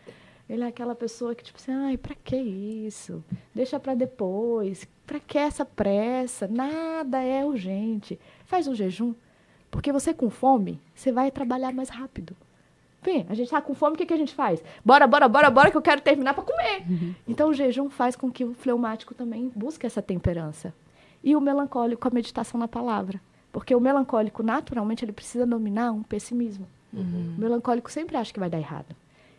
Ele é aquela pessoa que, tipo assim, ai, pra que isso? Deixa para depois. Pra que essa pressa? Nada é urgente. Faz um jejum. Porque você com fome, você vai trabalhar mais rápido. Bem, a gente tá com fome, o que a gente faz? Bora, que eu quero terminar para comer. Então, o jejum faz com que o fleumático também busque essa temperança. E o melancólico, a meditação na palavra. Porque o melancólico, naturalmente, ele precisa dominar um pessimismo. O melancólico sempre acha que vai dar errado.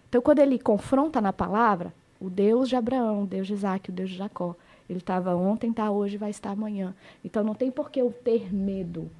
Então, quando ele confronta na palavra, o Deus de Abraão, o Deus de Isaac, o Deus de Jacó, ele estava ontem, está hoje, vai estar amanhã. Então, não tem por que eu ter medo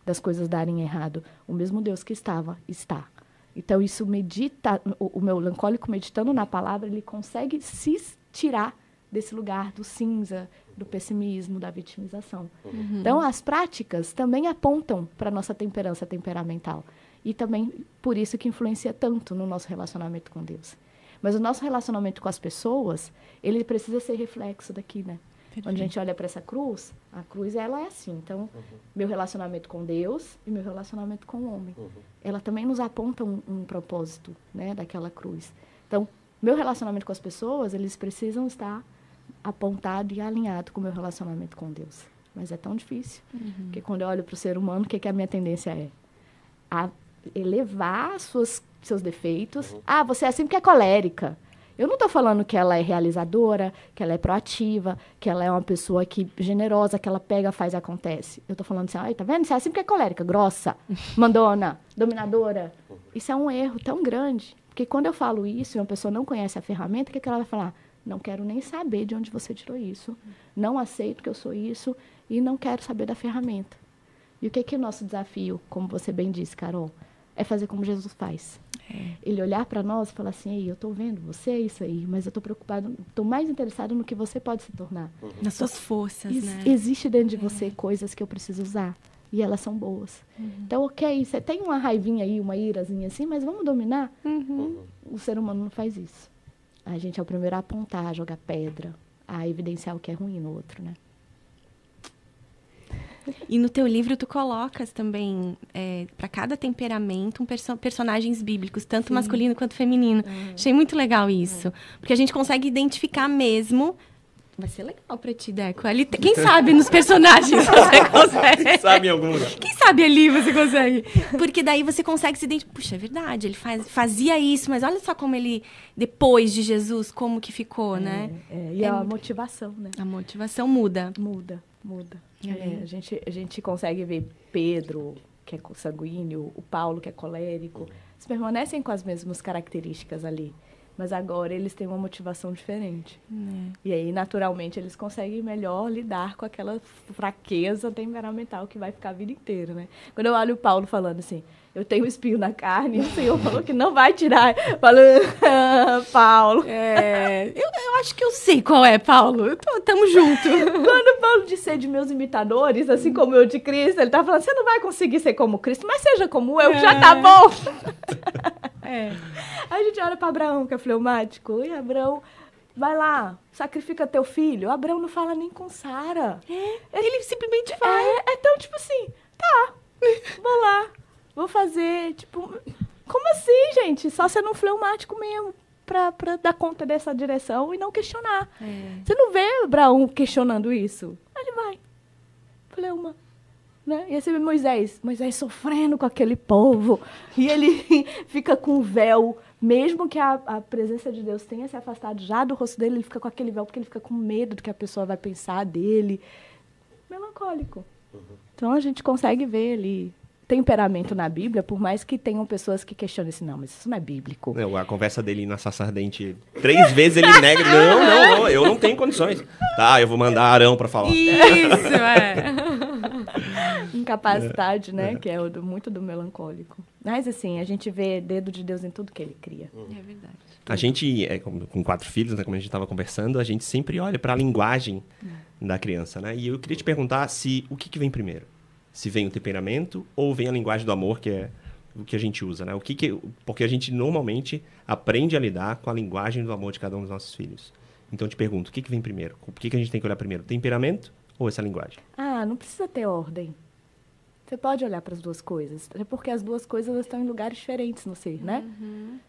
das coisas darem errado. O mesmo Deus que estava, está. Então, isso medita, o melancólico meditando na palavra, ele consegue se tirar desse lugar do cinza, do pessimismo, da vitimização. Então, as práticas também apontam para a nossa temperança temperamental. E também por isso que influencia tanto no nosso relacionamento com Deus. Mas o nosso relacionamento com as pessoas, ele precisa ser reflexo daqui, né? Quando a gente olha para essa cruz, a cruz ela é assim. Então, meu relacionamento com Deus e meu relacionamento com o homem. Ela também nos aponta um propósito, né, daquela cruz. Então, meu relacionamento com as pessoas, eles precisam estar apontado e alinhado com o meu relacionamento com Deus. Mas é tão difícil. Porque quando eu olho para o ser humano, o que a minha tendência é? A elevar seus defeitos. Ah, você é assim porque é colérica. Eu não estou falando que ela é realizadora, que ela é proativa, que ela é uma pessoa generosa, que ela pega, faz e acontece. Eu estou falando assim, ai, tá vendo? Você é assim porque é colérica, grossa, mandona, dominadora. Isso é um erro tão grande. Porque quando eu falo isso e uma pessoa não conhece a ferramenta, o que ela vai falar? Não quero nem saber de onde você tirou isso. Não aceito que eu sou isso e não quero saber da ferramenta. E o que é o nosso desafio, como você bem disse, Carol? É fazer como Jesus faz. Ele olhar para nós e falar assim, ei, eu estou vendo, você é isso aí, mas eu estou preocupado, estou mais interessado no que você pode se tornar. Nas suas forças, né? Existe dentro de você coisas que eu preciso usar. E elas são boas. Então, ok, você tem uma raivinha aí, uma irazinha assim, mas vamos dominar? O ser humano não faz isso. A gente é o primeiro a apontar, a jogar pedra, a evidenciar o que é ruim no outro, né? E no teu livro tu colocas também, para cada temperamento, personagens bíblicos, tanto masculino quanto feminino. Achei muito legal isso. Porque a gente consegue identificar mesmo. Vai ser legal pra ti, Deco. Ali, quem sabe nos personagens você consegue. Quem sabe em algum lugar. Quem sabe ali você consegue. Porque daí você consegue se identificar. Puxa, é verdade, ele fazia isso, mas olha só como ele, depois de Jesus, como que ficou, né? E a motivação, né? A motivação muda. Muda. A gente consegue ver Pedro, que é sanguíneo, o Paulo, que é colérico. Eles permanecem com as mesmas características ali. Mas agora eles têm uma motivação diferente. E aí, naturalmente, eles conseguem melhor lidar com aquela fraqueza temperamental que vai ficar a vida inteira, né? Quando eu olho o Paulo falando assim, eu tenho um espinho na carne, o Senhor falou que não vai tirar. Falando, Paulo. Eu acho que eu sei qual é, Paulo. Tamo junto. Quando o Paulo diz ser de meus imitadores, assim como eu de Cristo, ele tá falando, você não vai conseguir ser como Cristo, mas seja como eu, que já tá bom. Aí a gente olha para Abraão, que é fleumático, e Abraão, vai lá, sacrifica teu filho. Abraão não fala nem com Sara. Ele simplesmente vai. Então, tipo assim, tá, vou lá, vou fazer, tipo, como assim, gente? Só sendo um fleumático mesmo, pra dar conta dessa direção e não questionar. Você não vê Abraão questionando isso? Aí ele vai, fleuma. Né? E esse Moisés sofrendo com aquele povo, e ele fica com o véu, mesmo que a presença de Deus tenha se afastado já do rosto dele, ele fica com aquele véu porque ele fica com medo do que a pessoa vai pensar dele. Melancólico. Então a gente consegue ver ali temperamento na Bíblia, por mais que tenham pessoas que questionem assim, não, mas isso não é bíblico. A conversa dele na Sarça Ardente, 3 vezes ele nega, não, eu não tenho condições. Tá, eu vou mandar Arão pra falar. Isso, Incapacidade, né, que é muito do melancólico. Mas, assim, a gente vê dedo de Deus em tudo que ele cria. É verdade. A gente, com 4 filhos, né, como a gente estava conversando, a gente sempre olha para a linguagem da criança, né? E eu queria te perguntar o que vem primeiro? Se vem o temperamento ou vem a linguagem do amor, que é o que a gente usa, né? Porque a gente normalmente aprende a lidar com a linguagem do amor de cada um dos nossos filhos. Então eu te pergunto, o que vem primeiro? O que a gente tem que olhar primeiro? Temperamento ou essa linguagem? Ah, não precisa ter ordem. Você pode olhar para as duas coisas, até porque as duas coisas estão em lugares diferentes no ser, né?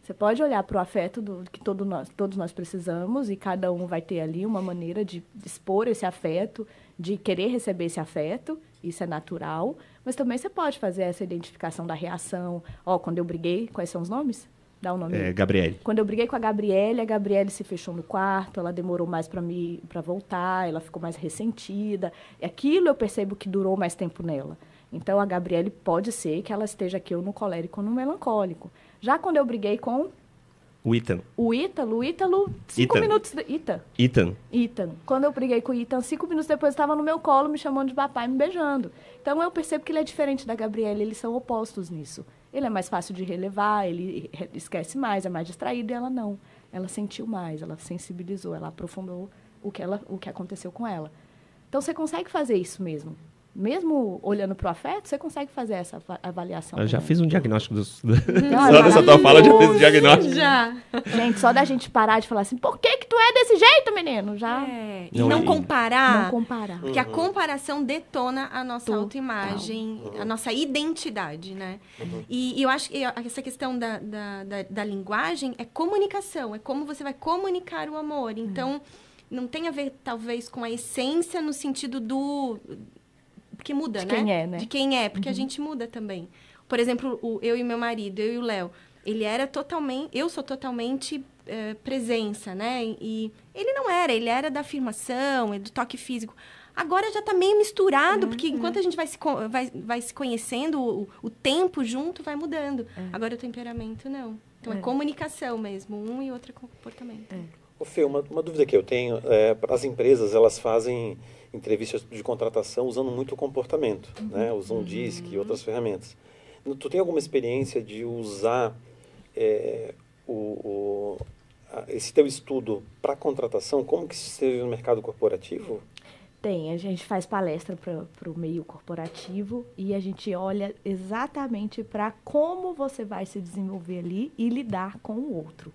Você pode olhar para o afeto que todos nós precisamos e cada um vai ter ali uma maneira de expor esse afeto, de querer receber esse afeto, isso é natural, mas também você pode fazer essa identificação da reação. Quando eu briguei, quais são os nomes? Dá um nome. Gabriele. Quando eu briguei com a Gabriele se fechou no quarto, ela demorou mais para voltar, ela ficou mais ressentida. Aquilo eu percebo que durou mais tempo nela. Então, a Gabriele pode ser que ela esteja aqui ou no colérico ou no melancólico. Já quando eu briguei com o Ethan. O Ítalo, 5 minutos... Ethan. Quando eu briguei com o Ethan, 5 minutos depois estava no meu colo, me chamando de papai, me beijando. Então, eu percebo que ele é diferente da Gabriele, eles são opostos nisso. Ele é mais fácil de relevar, ele esquece mais, é mais distraído, e ela não. Ela sentiu mais, ela sensibilizou, ela aprofundou o que aconteceu com ela. Então, você consegue fazer isso mesmo. Mesmo olhando para o afeto, você consegue fazer essa avaliação. Eu já também. fiz um diagnóstico só dessa tua fala, eu já fiz um diagnóstico. Já. Gente, só da gente parar de falar assim, por que tu é desse jeito, menino? Já. E não comparar. Não comparar. Porque a comparação detona a nossa autoimagem, a nossa identidade, né? E eu acho que essa questão da linguagem é comunicação, é como você vai comunicar o amor. Então, não tem a ver, talvez, com a essência no sentido do... Porque muda, de né? Quem é, né? De quem é, porque a gente muda também. Por exemplo, eu e meu marido, eu e o Léo, eu sou totalmente presença, né? E ele não era, ele era da afirmação, do toque físico. Agora já tá meio misturado, porque enquanto a gente vai se conhecendo, o tempo junto vai mudando. Agora o temperamento, não. Então é comunicação mesmo, um e outro comportamento. Ô Fê, uma dúvida que eu tenho, as empresas, elas fazem entrevistas de contratação usando muito o comportamento, né? Usam o DISC e outras ferramentas. Tu tem alguma experiência de usar esse teu estudo para contratação? Como que isso esteve no mercado corporativo? Tem, a gente faz palestra para o meio corporativo e a gente olha exatamente para como você vai se desenvolver ali e lidar com o outro.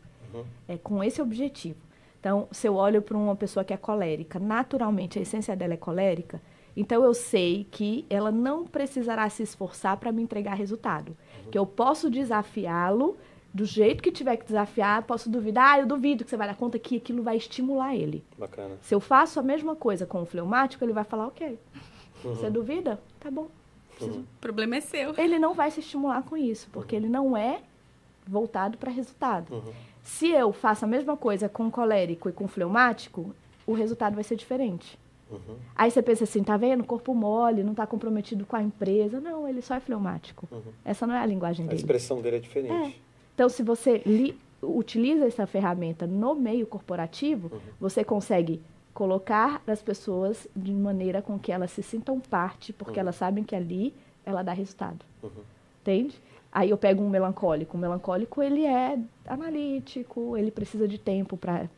É com esse objetivo. Então, se eu olho para uma pessoa que é colérica, naturalmente a essência dela é colérica, então eu sei que ela não precisará se esforçar para me entregar resultado. Que eu posso desafiá-lo do jeito que tiver que desafiar, posso duvidar, eu duvido que você vai dar conta que aquilo vai estimular ele. Bacana. Se eu faço a mesma coisa com o fleumático, ele vai falar, ok. Você duvida? Tá bom. O problema é seu. Ele não vai se estimular com isso, porque ele não é voltado para resultado. Se eu faço a mesma coisa com colérico e com fleumático, o resultado vai ser diferente. Aí você pensa assim, tá vendo? Corpo mole, não tá comprometido com a empresa. Não, ele só é fleumático. Essa não é a linguagem dele. A expressão dele é diferente. Então, se você utiliza essa ferramenta no meio corporativo, você consegue colocar as pessoas de maneira com que elas se sintam parte, porque elas sabem que ali ela dá resultado. Entende? Aí eu pego um melancólico. O melancólico, ele é analítico, ele precisa de tempo para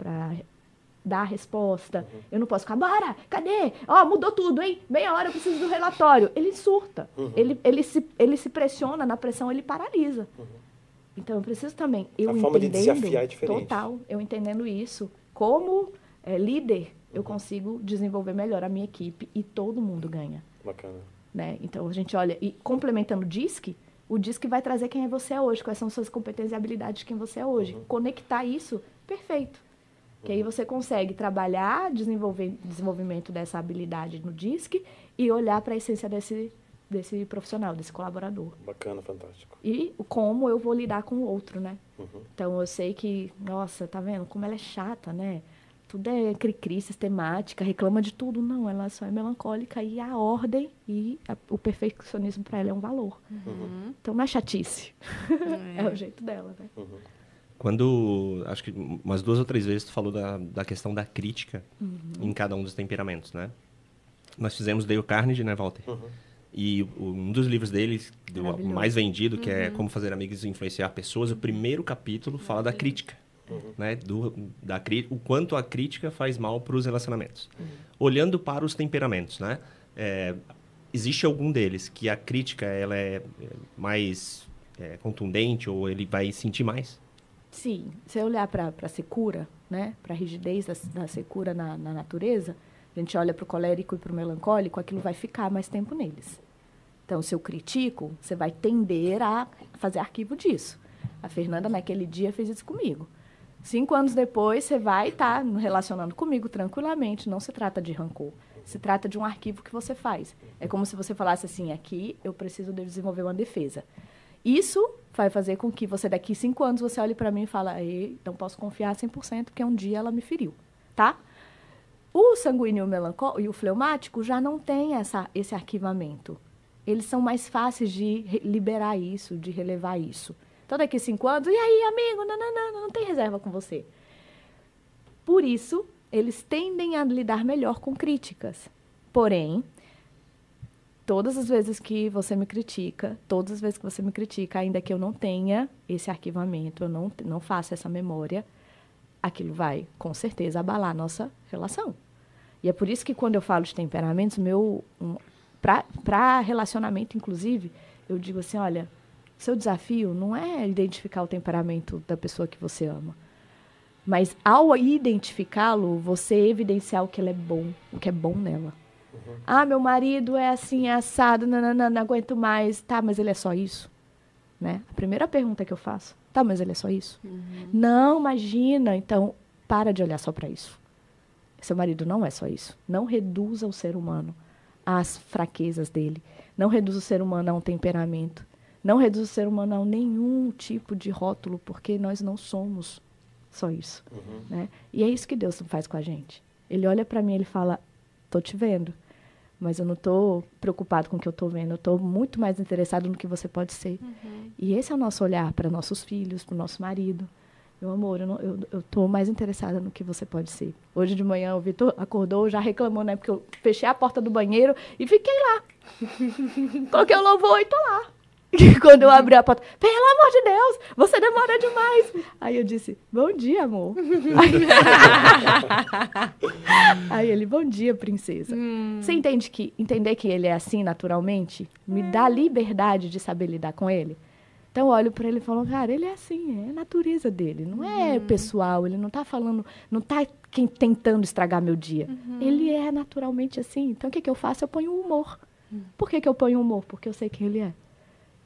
dar a resposta. Eu não posso ficar, bora, cadê? Mudou tudo, hein? Meia hora eu preciso do relatório. Ele surta. Ele se pressiona, na pressão ele paralisa. Então eu preciso também, a forma de desafiar é diferente. Total, eu entendendo isso, como líder, eu consigo desenvolver melhor a minha equipe e todo mundo ganha. Bacana. Né? Então a gente olha, e complementando o DISC vai trazer quem é você hoje, quais são suas competências e habilidades de quem você é hoje. Conectar isso, perfeito. Que aí você consegue trabalhar desenvolvimento dessa habilidade no DISC e olhar para a essência desse profissional, desse colaborador. Bacana, fantástico. E como eu vou lidar com o outro, né? Então eu sei que, nossa, tá vendo? Como ela é chata, né? Tudo é cri-cri, sistemática, reclama de tudo. Não, ela só é melancólica e a ordem e o perfeccionismo para ela é um valor. Então não é chatice. É o jeito dela, né? Quando, acho que umas 2 ou 3 vezes tu falou da questão da crítica em cada um dos temperamentos, né? Nós fizemos Dale Carnegie, né, Walter? E um dos livros dele, Maravilhoso. mais vendido, que é Como Fazer Amigos e Influenciar Pessoas, o primeiro capítulo fala da crítica. Né? O quanto a crítica faz mal para os relacionamentos. Olhando para os temperamentos, né? Existe algum deles que a crítica ela é mais contundente ou ele vai sentir mais? Sim. Se eu olhar para a secura, né? Para a rigidez da secura na natureza, a gente olha para o colérico e para o melancólico, aquilo vai ficar mais tempo neles. Então, se eu critico, você vai tender a fazer arquivo disso. A Fernanda, naquele dia, fez isso comigo. 5 anos depois, você vai estar relacionando comigo tranquilamente. Não se trata de rancor. Se trata de um arquivo que você faz. É como se você falasse assim, aqui eu preciso desenvolver uma defesa. Isso vai fazer com que você, daqui 5 anos, você olhe para mim e fale, não posso confiar 100%, porque um dia ela me feriu, tá? O sanguíneo e o fleumático já não tem esse arquivamento. Eles são mais fáceis de liberar isso, de relevar isso. Então, daqui 5 anos, e aí, amigo, não tem reserva com você. Por isso, eles tendem a lidar melhor com críticas. Porém, todas as vezes que você me critica, ainda que eu não tenha esse arquivamento, eu não faça essa memória, aquilo vai, com certeza, abalar a nossa relação. E é por isso que, quando eu falo de temperamentos, para relacionamento, inclusive, eu digo assim, olha, seu desafio não é identificar o temperamento da pessoa que você ama, mas, ao identificá-lo, você evidenciar o que ela é bom, o que é bom nela. Meu marido é assim, é assado, não aguento mais. Tá, mas ele é só isso? Né? A primeira pergunta que eu faço, tá, mas ele é só isso? Não, imagina. Então, para de olhar só para isso. Seu marido não é só isso. Não reduza o ser humano às fraquezas dele. Não reduza o ser humano a um temperamento. Não reduza o ser humano a nenhum tipo de rótulo, porque nós não somos só isso. Né? E é isso que Deus faz com a gente. Ele olha para mim e ele fala, tô te vendo, mas eu não tô preocupado com o que eu tô vendo. Eu tô muito mais interessado no que você pode ser. E esse é o nosso olhar para nossos filhos, para o nosso marido. Meu amor, eu tô mais interessada no que você pode ser. Hoje de manhã o Vitor acordou, já reclamou, né? Porque eu fechei a porta do banheiro e fiquei lá. Coloquei o louvor e tô lá. E quando eu abri a porta, pelo amor de Deus, você demora demais. Aí eu disse, bom dia, amor. Aí ele, bom dia, princesa. Você entender que ele é assim naturalmente, me dá liberdade de saber lidar com ele? Então eu olho para ele e falo, cara, ele é assim, é a natureza dele, não é pessoal, ele não tá falando, não tá tentando estragar meu dia. Ele é naturalmente assim. Então o que eu faço? Eu ponho o humor. Por que eu ponho o humor? Porque eu sei quem ele é.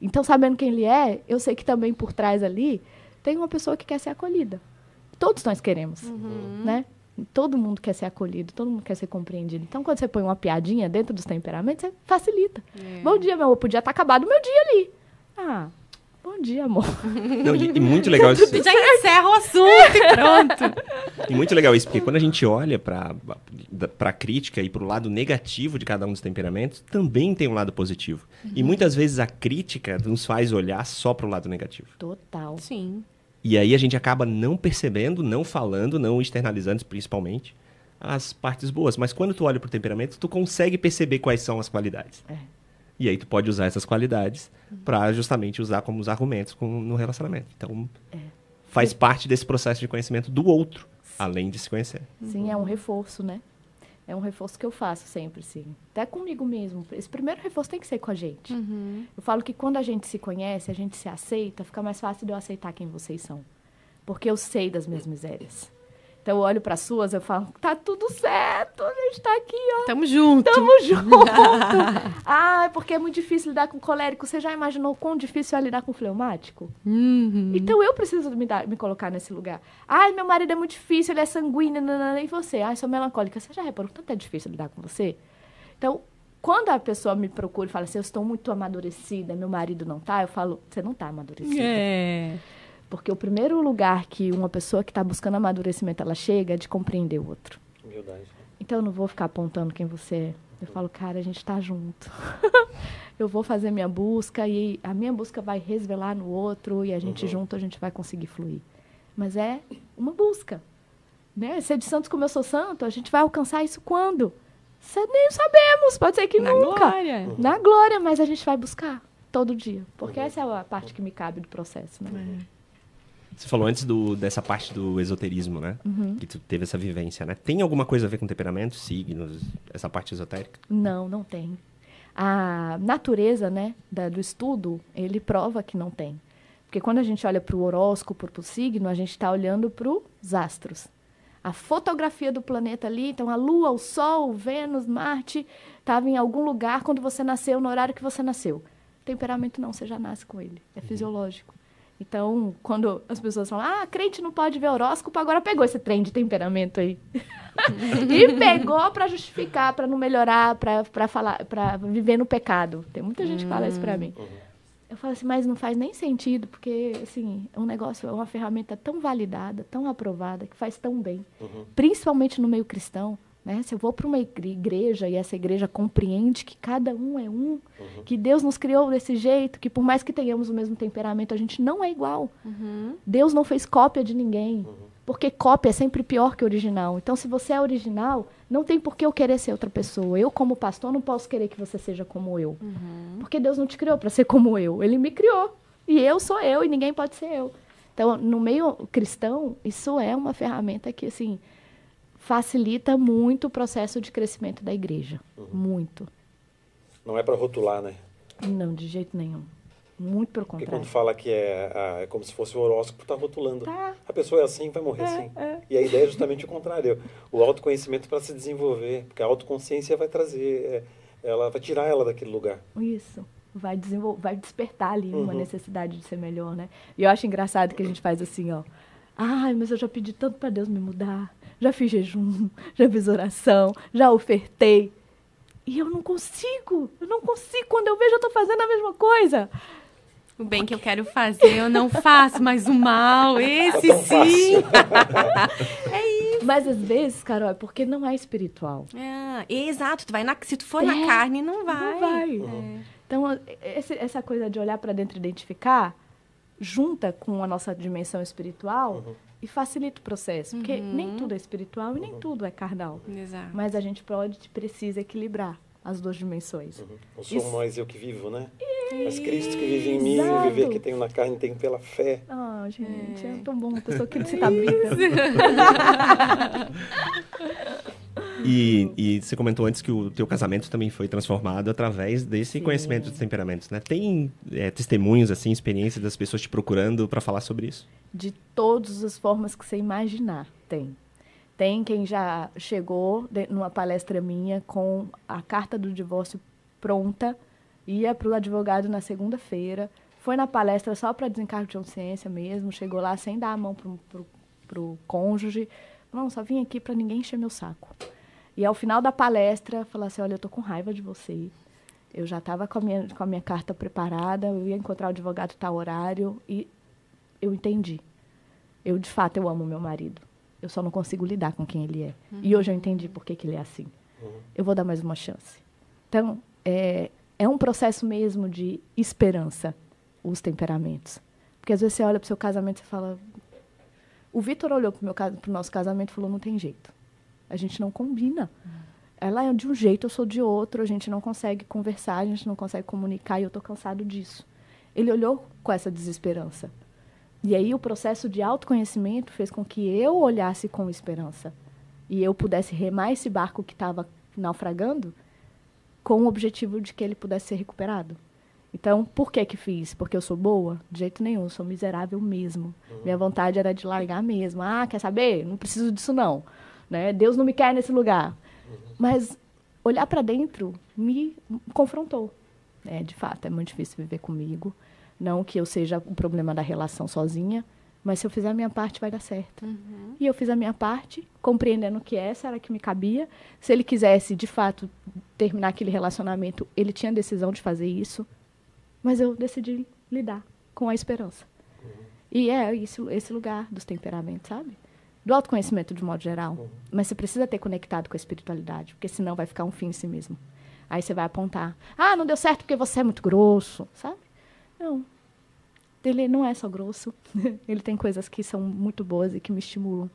Então, sabendo quem ele é, eu sei que também por trás ali tem uma pessoa que quer ser acolhida. Todos nós queremos, né? Todo mundo quer ser acolhido, todo mundo quer ser compreendido. Então, quando você põe uma piadinha dentro dos temperamentos, você facilita. Bom dia, meu amor, podia estar acabado o meu dia ali. Bom dia, amor. Não, e muito legal isso. Já encerra o assunto e pronto. E muito legal isso, porque quando a gente olha para a crítica e para o lado negativo de cada um dos temperamentos, também tem um lado positivo. E muitas vezes a crítica nos faz olhar só para o lado negativo. Total. Sim. E aí a gente acaba não percebendo, não falando, não externalizando, principalmente, as partes boas. Mas quando tu olha para o temperamento, tu consegue perceber quais são as qualidades. E aí tu pode usar essas qualidades para justamente usar como os argumentos no relacionamento. Então, faz parte desse processo de conhecimento do outro, além de se conhecer. Sim, é um reforço, né? É um reforço que eu faço sempre, sim. Até comigo mesmo. Esse primeiro reforço tem que ser com a gente. Eu falo que quando a gente se conhece, a gente se aceita, fica mais fácil de eu aceitar quem vocês são. Porque eu sei das minhas misérias. Então, eu olho para as suas, eu falo, tá tudo certo, a gente tá aqui, ó. Tamo junto. Porque é muito difícil lidar com colérico. Você já imaginou quão difícil é lidar com fleumático? Então, eu preciso me colocar nesse lugar. Meu marido é muito difícil, ele é sanguíneo, e você? Sou melancólica. Você já reparou que tanto é difícil lidar com você? Então, quando a pessoa me procura e fala assim, eu estou muito amadurecida, meu marido não tá, eu falo, você não tá amadurecida. Porque o primeiro lugar que uma pessoa que está buscando amadurecimento, ela chega é de compreender o outro. Humildade. Então, eu não vou ficar apontando quem você é. Eu falo, cara, a gente está junto. Eu vou fazer minha busca e a minha busca vai resvelar no outro e a gente junto, a gente vai conseguir fluir. Mas é uma busca. Né? Ser de santos como eu sou santo, a gente vai alcançar isso quando? Nem sabemos, pode ser que Na nunca. glória. Na glória, mas a gente vai buscar todo dia. Porque essa é a parte que me cabe do processo, né? Você falou antes dessa parte do esoterismo, né? Que tu teve essa vivência, né? Tem alguma coisa a ver com temperamento, signos, essa parte esotérica? Não tem. A natureza, né, do estudo, ele prova que não tem. Porque quando a gente olha para o horóscopo, para o signo, a gente está olhando para os astros. A fotografia do planeta ali, então a Lua, o Sol, Vênus, Marte, estava em algum lugar quando você nasceu, no horário que você nasceu. Temperamento não, você já nasce com ele, é fisiológico. Então, quando as pessoas falam, crente não pode ver horóscopo, agora pegou esse trem de temperamento aí. E pegou para justificar, para não melhorar, para falar, para viver no pecado. Tem muita gente que fala isso para mim. Eu falo assim, mas não faz nem sentido, porque assim, é um negócio, é uma ferramenta tão validada, tão aprovada, que faz tão bem. Principalmente no meio cristão. Né? Se eu vou para uma igreja e essa igreja compreende que cada um é um, que Deus nos criou desse jeito, que por mais que tenhamos o mesmo temperamento, a gente não é igual. Deus não fez cópia de ninguém, porque cópia é sempre pior que original. Então, se você é original, não tem por que eu querer ser outra pessoa. Eu, como pastor, não posso querer que você seja como eu. Porque Deus não te criou para ser como eu. Ele me criou. E eu sou eu, e ninguém pode ser eu. Então, no meio cristão, isso é uma ferramenta que, assim, facilita muito o processo de crescimento da igreja. Muito. Não é para rotular, né? Não, de jeito nenhum. Muito pelo Porque contrário. quando fala que é como se fosse o horóscopo, tá rotulando. Tá. A pessoa é assim, vai morrer assim. E a ideia é justamente o contrário. O autoconhecimento para se desenvolver. Porque a autoconsciência vai trazer, ela vai tirar ela daquele lugar. Isso. Vai despertar ali uma necessidade de ser melhor, né? E eu acho engraçado que a gente faz assim, ó. Ai, mas eu já pedi tanto para Deus me mudar. Já fiz jejum, já fiz oração, já ofertei. E eu não consigo. Quando eu vejo, eu estou fazendo a mesma coisa. O bem que eu quero fazer, eu não faço, mas o mal, esse sim. É isso. Mas às vezes, Carol, é porque não é espiritual. Exato. Se tu for na carne, não vai. Não vai. Então, essa coisa de olhar para dentro e identificar, junta com a nossa dimensão espiritual e facilita o processo. Porque nem tudo é espiritual e nem tudo é carnal. Exato. Mas a gente precisa equilibrar as duas dimensões. Não sou mais eu que vivo, né? Mas Cristo que vive em mim, o viver que tenho na carne, tenho pela fé. Gente, é tão bom. Uma pessoa que cita a Bíblia. E você comentou antes que o teu casamento também foi transformado através desse conhecimento dos temperamentos, né? Tem testemunhos, assim, experiências das pessoas te procurando para falar sobre isso? De todas as formas que você imaginar, tem. Tem quem já chegou numa palestra minha com a carta do divórcio pronta, ia para o advogado na segunda-feira, foi na palestra só para desencargo de consciência mesmo, chegou lá sem dar a mão pro cônjuge, não, só vim aqui para ninguém encher meu saco. E ao final da palestra, falar assim, olha, eu tô com raiva de você. Eu já estava com a minha carta preparada, eu ia encontrar o advogado tal horário e eu entendi. De fato, eu amo meu marido. Eu só não consigo lidar com quem ele é. E hoje eu entendi por que ele é assim. Eu vou dar mais uma chance. Então, é um processo mesmo de esperança, os temperamentos. Porque às vezes você olha para o seu casamento e fala... O Vitor olhou para o nosso casamento e falou, não tem jeito. A gente não combina. Ela é de um jeito, eu sou de outro, a gente não consegue conversar, a gente não consegue comunicar e eu estou cansado disso. Ele olhou com essa desesperança. E aí o processo de autoconhecimento fez com que eu olhasse com esperança. E eu pudesse remar esse barco que estava naufragando com o objetivo de que ele pudesse ser recuperado. Então, por que fiz? Porque eu sou boa? De jeito nenhum, eu sou miserável mesmo. Minha vontade era de largar mesmo. Quer saber? Não preciso disso não. Né? Deus não me quer nesse lugar. Mas olhar para dentro me confrontou. De fato, é muito difícil viver comigo. Não que eu seja o problema da relação sozinha, mas se eu fizer a minha parte, vai dar certo. E eu fiz a minha parte, compreendendo que essa era a que me cabia. Se ele quisesse, de fato, terminar aquele relacionamento, ele tinha a decisão de fazer isso. Mas eu decidi lidar com a esperança. E é esse lugar dos temperamentos, sabe? Do autoconhecimento, de modo geral. Mas você precisa ter conectado com a espiritualidade, porque senão vai ficar um fim em si mesmo. Aí você vai apontar. Não deu certo porque você é muito grosso, sabe? Não. Ele não é só grosso. Ele tem coisas que são muito boas e que me estimulam.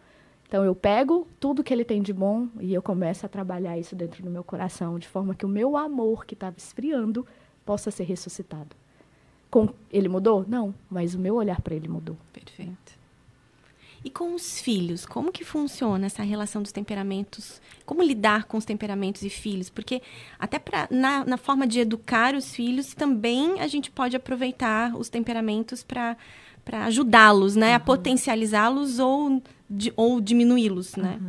Então, eu pego tudo que ele tem de bom e eu começo a trabalhar isso dentro do meu coração, de forma que o meu amor que estava esfriando possa ser ressuscitado. Ele mudou? Não, mas o meu olhar para ele mudou. Perfeito. E com os filhos, como que funciona essa relação dos temperamentos? Como lidar com os temperamentos e filhos? Porque até na forma de educar os filhos, também a gente pode aproveitar os temperamentos para ajudá-los, né? A potencializá-los ou diminuí-los, né?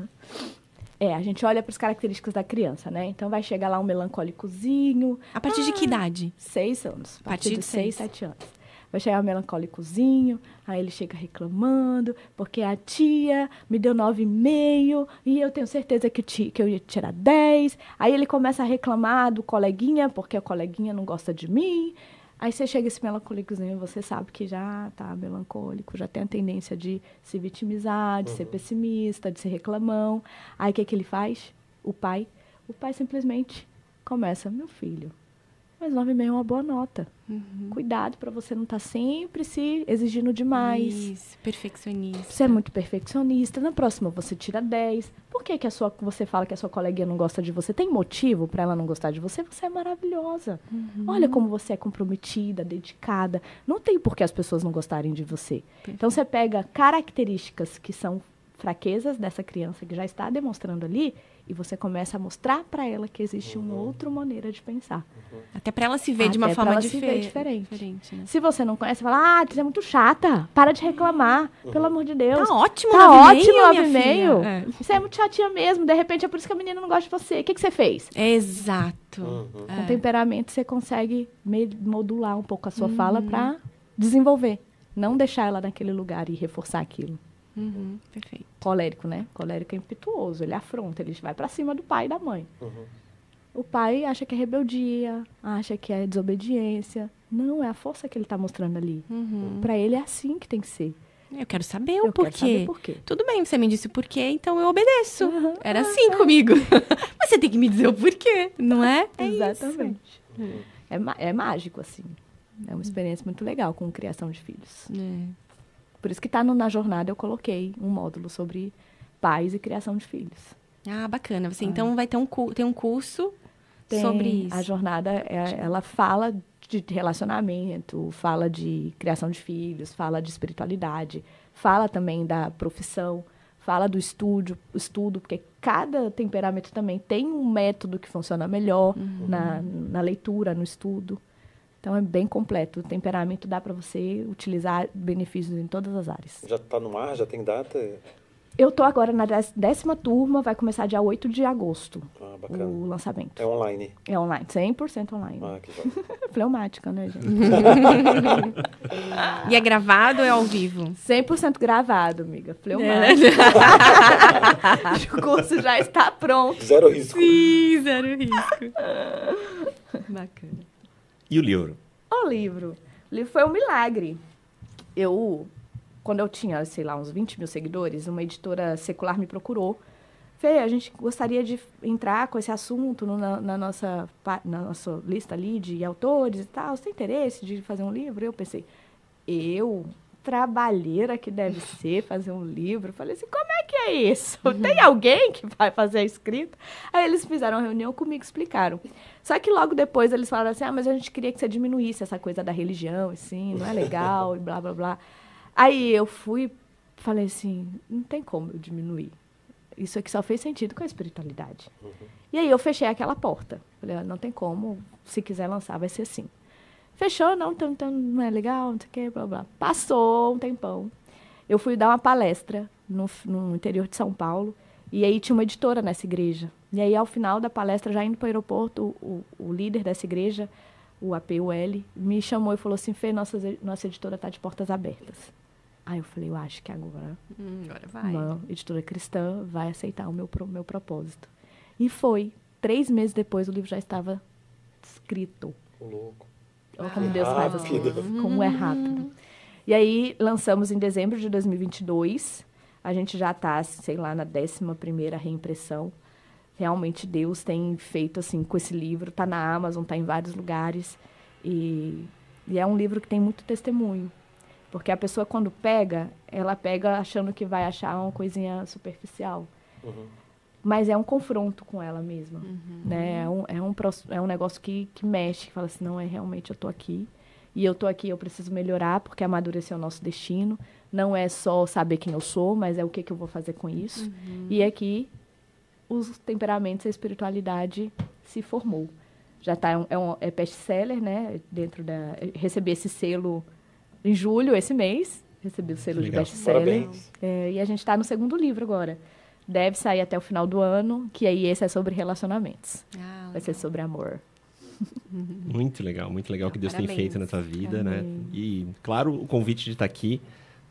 A gente olha para as características da criança, né? Então, vai chegar lá um melancólicozinho. A partir de que idade? 6 anos. A partir de 6, 7 anos. Vai chegar um melancólicozinho, aí ele chega reclamando, porque a tia me deu 9,5 e eu tenho certeza que eu ia tirar 10. Aí ele começa a reclamar do coleguinha, porque o coleguinha não gosta de mim. Aí você chega esse melancólicozinho, você sabe que já tá melancólico, já tem a tendência de se vitimizar, de ser pessimista, de ser reclamão. Aí o que ele faz? O pai simplesmente começa, meu filho, mas 9,5 é uma boa nota. Cuidado para você não estar sempre se exigindo demais. Isso, perfeccionista. Você é muito perfeccionista. Na próxima você tira 10. Por que você fala que a sua coleguinha não gosta de você? Tem motivo para ela não gostar de você? Você é maravilhosa. Olha como você é comprometida, dedicada. Não tem por que as pessoas não gostarem de você. Perfeito. Então você pega características que são fraquezas dessa criança que já está demonstrando ali e você começa a mostrar para ela que existe uma outra maneira de pensar. Até para ela se ver de uma forma diferente. Né? Se você não conhece, fala, você é muito chata, para de reclamar, pelo amor de Deus. Tá ótimo, 9,5. Você é muito chatinha mesmo, de repente é por isso que a menina não gosta de você. O que você fez? Exato. Com temperamento você consegue modular um pouco a sua fala para desenvolver. Não deixar ela naquele lugar e reforçar aquilo. Perfeito. Colérico, né? Colérico é impetuoso, ele afronta, ele vai pra cima do pai e da mãe. O pai acha que é rebeldia, acha que é desobediência. Não, é a força que ele tá mostrando ali. Pra ele é assim que tem que ser. Eu quero saber o porquê. Tudo bem, você me disse o porquê, então eu obedeço. Era assim comigo. Mas você tem que me dizer o porquê, não é? Exatamente. É mágico, assim. É uma experiência muito legal com criação de filhos. Por isso que na jornada eu coloquei um módulo sobre pais e criação de filhos. Ah, bacana. Você então vai ter um curso sobre isso. A jornada, ela fala de relacionamento, fala de criação de filhos, fala de espiritualidade, fala também da profissão, fala do estudo, porque cada temperamento também tem um método que funciona melhor na leitura, no estudo. Então, é bem completo. O temperamento dá para você utilizar benefícios em todas as áreas. Já está no ar? Já tem data? Eu estou agora na 10ª turma, vai começar dia 8 de agosto. Bacana. O lançamento. É online? É online, 100% online. Que joia. Fleumática, né, gente? E é gravado ou é ao vivo? 100% gravado, amiga. Fleumática. O curso já está pronto. Zero risco. Sim, zero risco. Bacana. E o livro? O livro foi um milagre. Quando eu tinha, sei lá, uns 20 mil seguidores, uma editora secular me procurou. Fê, a gente gostaria de entrar com esse assunto na nossa lista ali de autores e tal. Você tem interesse de fazer um livro? Eu pensei, trabalheira que deve ser fazer um livro. Falei assim, como é que é isso? Tem alguém que vai fazer a escrita? Aí eles fizeram uma reunião comigo, explicaram. Só que logo depois eles falaram assim, mas a gente queria que você diminuísse essa coisa da religião, assim, não é legal, e blá, blá, blá. Aí eu falei assim, não tem como eu diminuir. Isso aqui só fez sentido com a espiritualidade. E aí eu fechei aquela porta. Falei, não tem como, se quiser lançar vai ser assim. Fechou, não é legal, não sei o que, blá, blá. Passou um tempão. Eu fui dar uma palestra no interior de São Paulo, e aí tinha uma editora nessa igreja. E aí, ao final da palestra, já indo para o aeroporto, o líder dessa igreja, o APUL, me chamou e falou assim, Fê, nossa editora está de portas abertas. Aí eu falei, eu acho que agora vai. Uma editora cristã vai aceitar o meu propósito. E foi. 3 meses depois, o livro já estava escrito. Louco. Olha como Deus faz as coisas, como é rápido. E aí, lançamos em dezembro de 2022. A gente já está, sei lá, na 11ª reimpressão. Realmente, Deus tem feito, assim, com esse livro. Está na Amazon, está em vários lugares. E é um livro que tem muito testemunho. Porque a pessoa, quando pega, ela pega achando que vai achar uma coisinha superficial. Mas é um confronto com ela mesma. Né? É um negócio que mexe, que fala assim, não, realmente eu tô aqui. E eu tô aqui, eu preciso melhorar, porque amadurecer é o nosso destino. Não é só saber quem eu sou, mas é o que eu vou fazer com isso. E aqui, os temperamentos e a espiritualidade se formou. Já tá, é best-seller, né? Recebi esse selo em julho, esse mês. Recebi o selo de best-seller. E a gente está no 2º livro agora. Deve sair até o final do ano, que aí esse é sobre relacionamentos. Vai ser sobre amor. Muito legal o que Deus tem feito na tua vida, Amém. né? E, claro, o convite de estar aqui,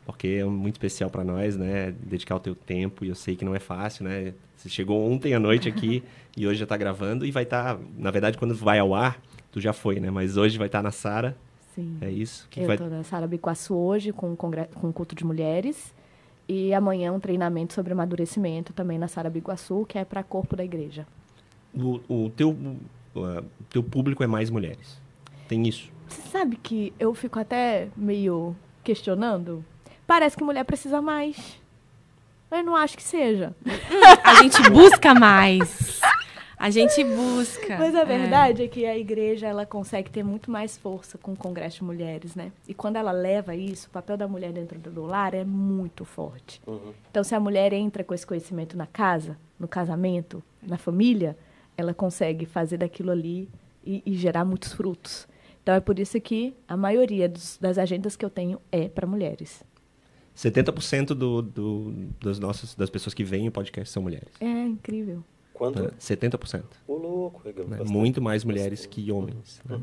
porque é muito especial para nós, né? Dedicar o teu tempo, e eu sei que não é fácil, né? Você chegou ontem à noite aqui e hoje já está gravando e vai estar... Na verdade, quando vai ao ar, tu já foi, né? Mas hoje vai estar na Sara. Sim. É isso? Eu estou na Sara Biguaçu hoje, com o culto de mulheres. E amanhã um treinamento sobre amadurecimento também na Sara Biguaçu, que é para corpo da igreja. O teu público é mais mulheres. Tem isso? Você sabe que eu fico até meio questionando? Parece que mulher precisa mais. Eu não acho que seja. A gente busca mais. A gente busca. Mas a verdade é que a igreja ela consegue ter muito mais força com o Congresso de Mulheres, né? E quando ela leva isso, o papel da mulher dentro do lar é muito forte. Então, se a mulher entra com esse conhecimento na casa, no casamento, na família, ela consegue fazer daquilo ali e gerar muitos frutos. Então, é por isso que a maioria das agendas que eu tenho é para mulheres. 70% das pessoas que vêm em podcast são mulheres. É incrível. Quanto? 70%. Ô, louco, legal. Né? Muito mais mulheres que homens. Né?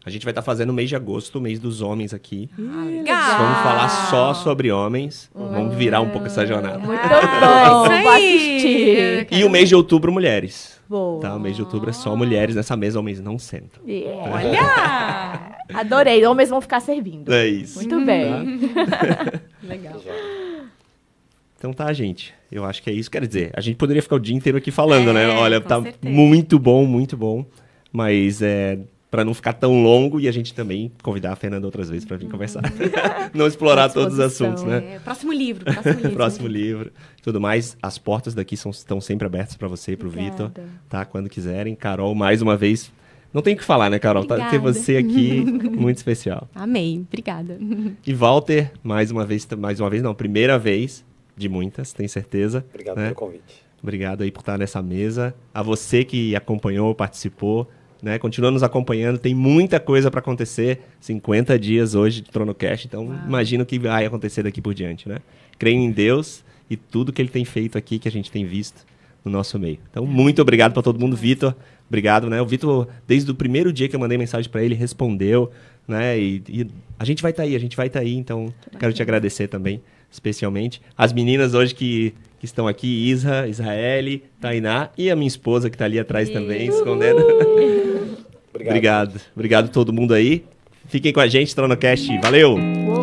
A gente vai estar fazendo o mês de agosto, o mês dos homens aqui. Legal. Vamos falar só sobre homens. Vamos virar um pouco essa jornada. Muito bom, isso aí. vou assistir. E o mês de outubro, mulheres. Boa. Tá? O mês de outubro é só mulheres. Nessa mesa, homens não sentam. Yeah. Olha! Adorei. Homens vão ficar servindo. É isso. Muito bem. Legal. Então tá, gente. Eu acho que é isso. Quer dizer, a gente poderia ficar o dia inteiro aqui falando, né? Olha, com tá certeza. muito bom. Mas para não ficar tão longo e a gente também convidar a Fernanda outras vezes para vir conversar. Não explorar todos os assuntos, né? Próximo livro. Próximo livro. Tudo mais. As portas daqui estão sempre abertas para você e pro Obrigada. Vitor. Tá? Quando quiserem. Carol, mais uma vez. Não tem o que falar, né, Carol? Tá, ter Obrigada. você aqui, muito especial. Amei. Obrigada. E Walter, mais uma vez não, primeira vez de muitas, tenho certeza. Obrigado né? pelo convite. Obrigado aí por estar nessa mesa. A você que acompanhou, participou, né? Continua nos acompanhando, tem muita coisa para acontecer. 50 dias hoje de TronoCast, então imagina o que vai acontecer daqui por diante, né? Creio em Deus e tudo que Ele tem feito aqui, que a gente tem visto no nosso meio. Então, muito obrigado para todo mundo. Vitor, obrigado, né? O Vitor, desde o primeiro dia que eu mandei mensagem para ele, respondeu, né? E a gente vai estar aí, então quero te agradecer também, especialmente. As meninas hoje que estão aqui, Israele, Tainá e a minha esposa que está ali atrás também, escondendo. Obrigado. Obrigado a todo mundo aí. Fiquem com a gente, TronoCast. Valeu! Uou.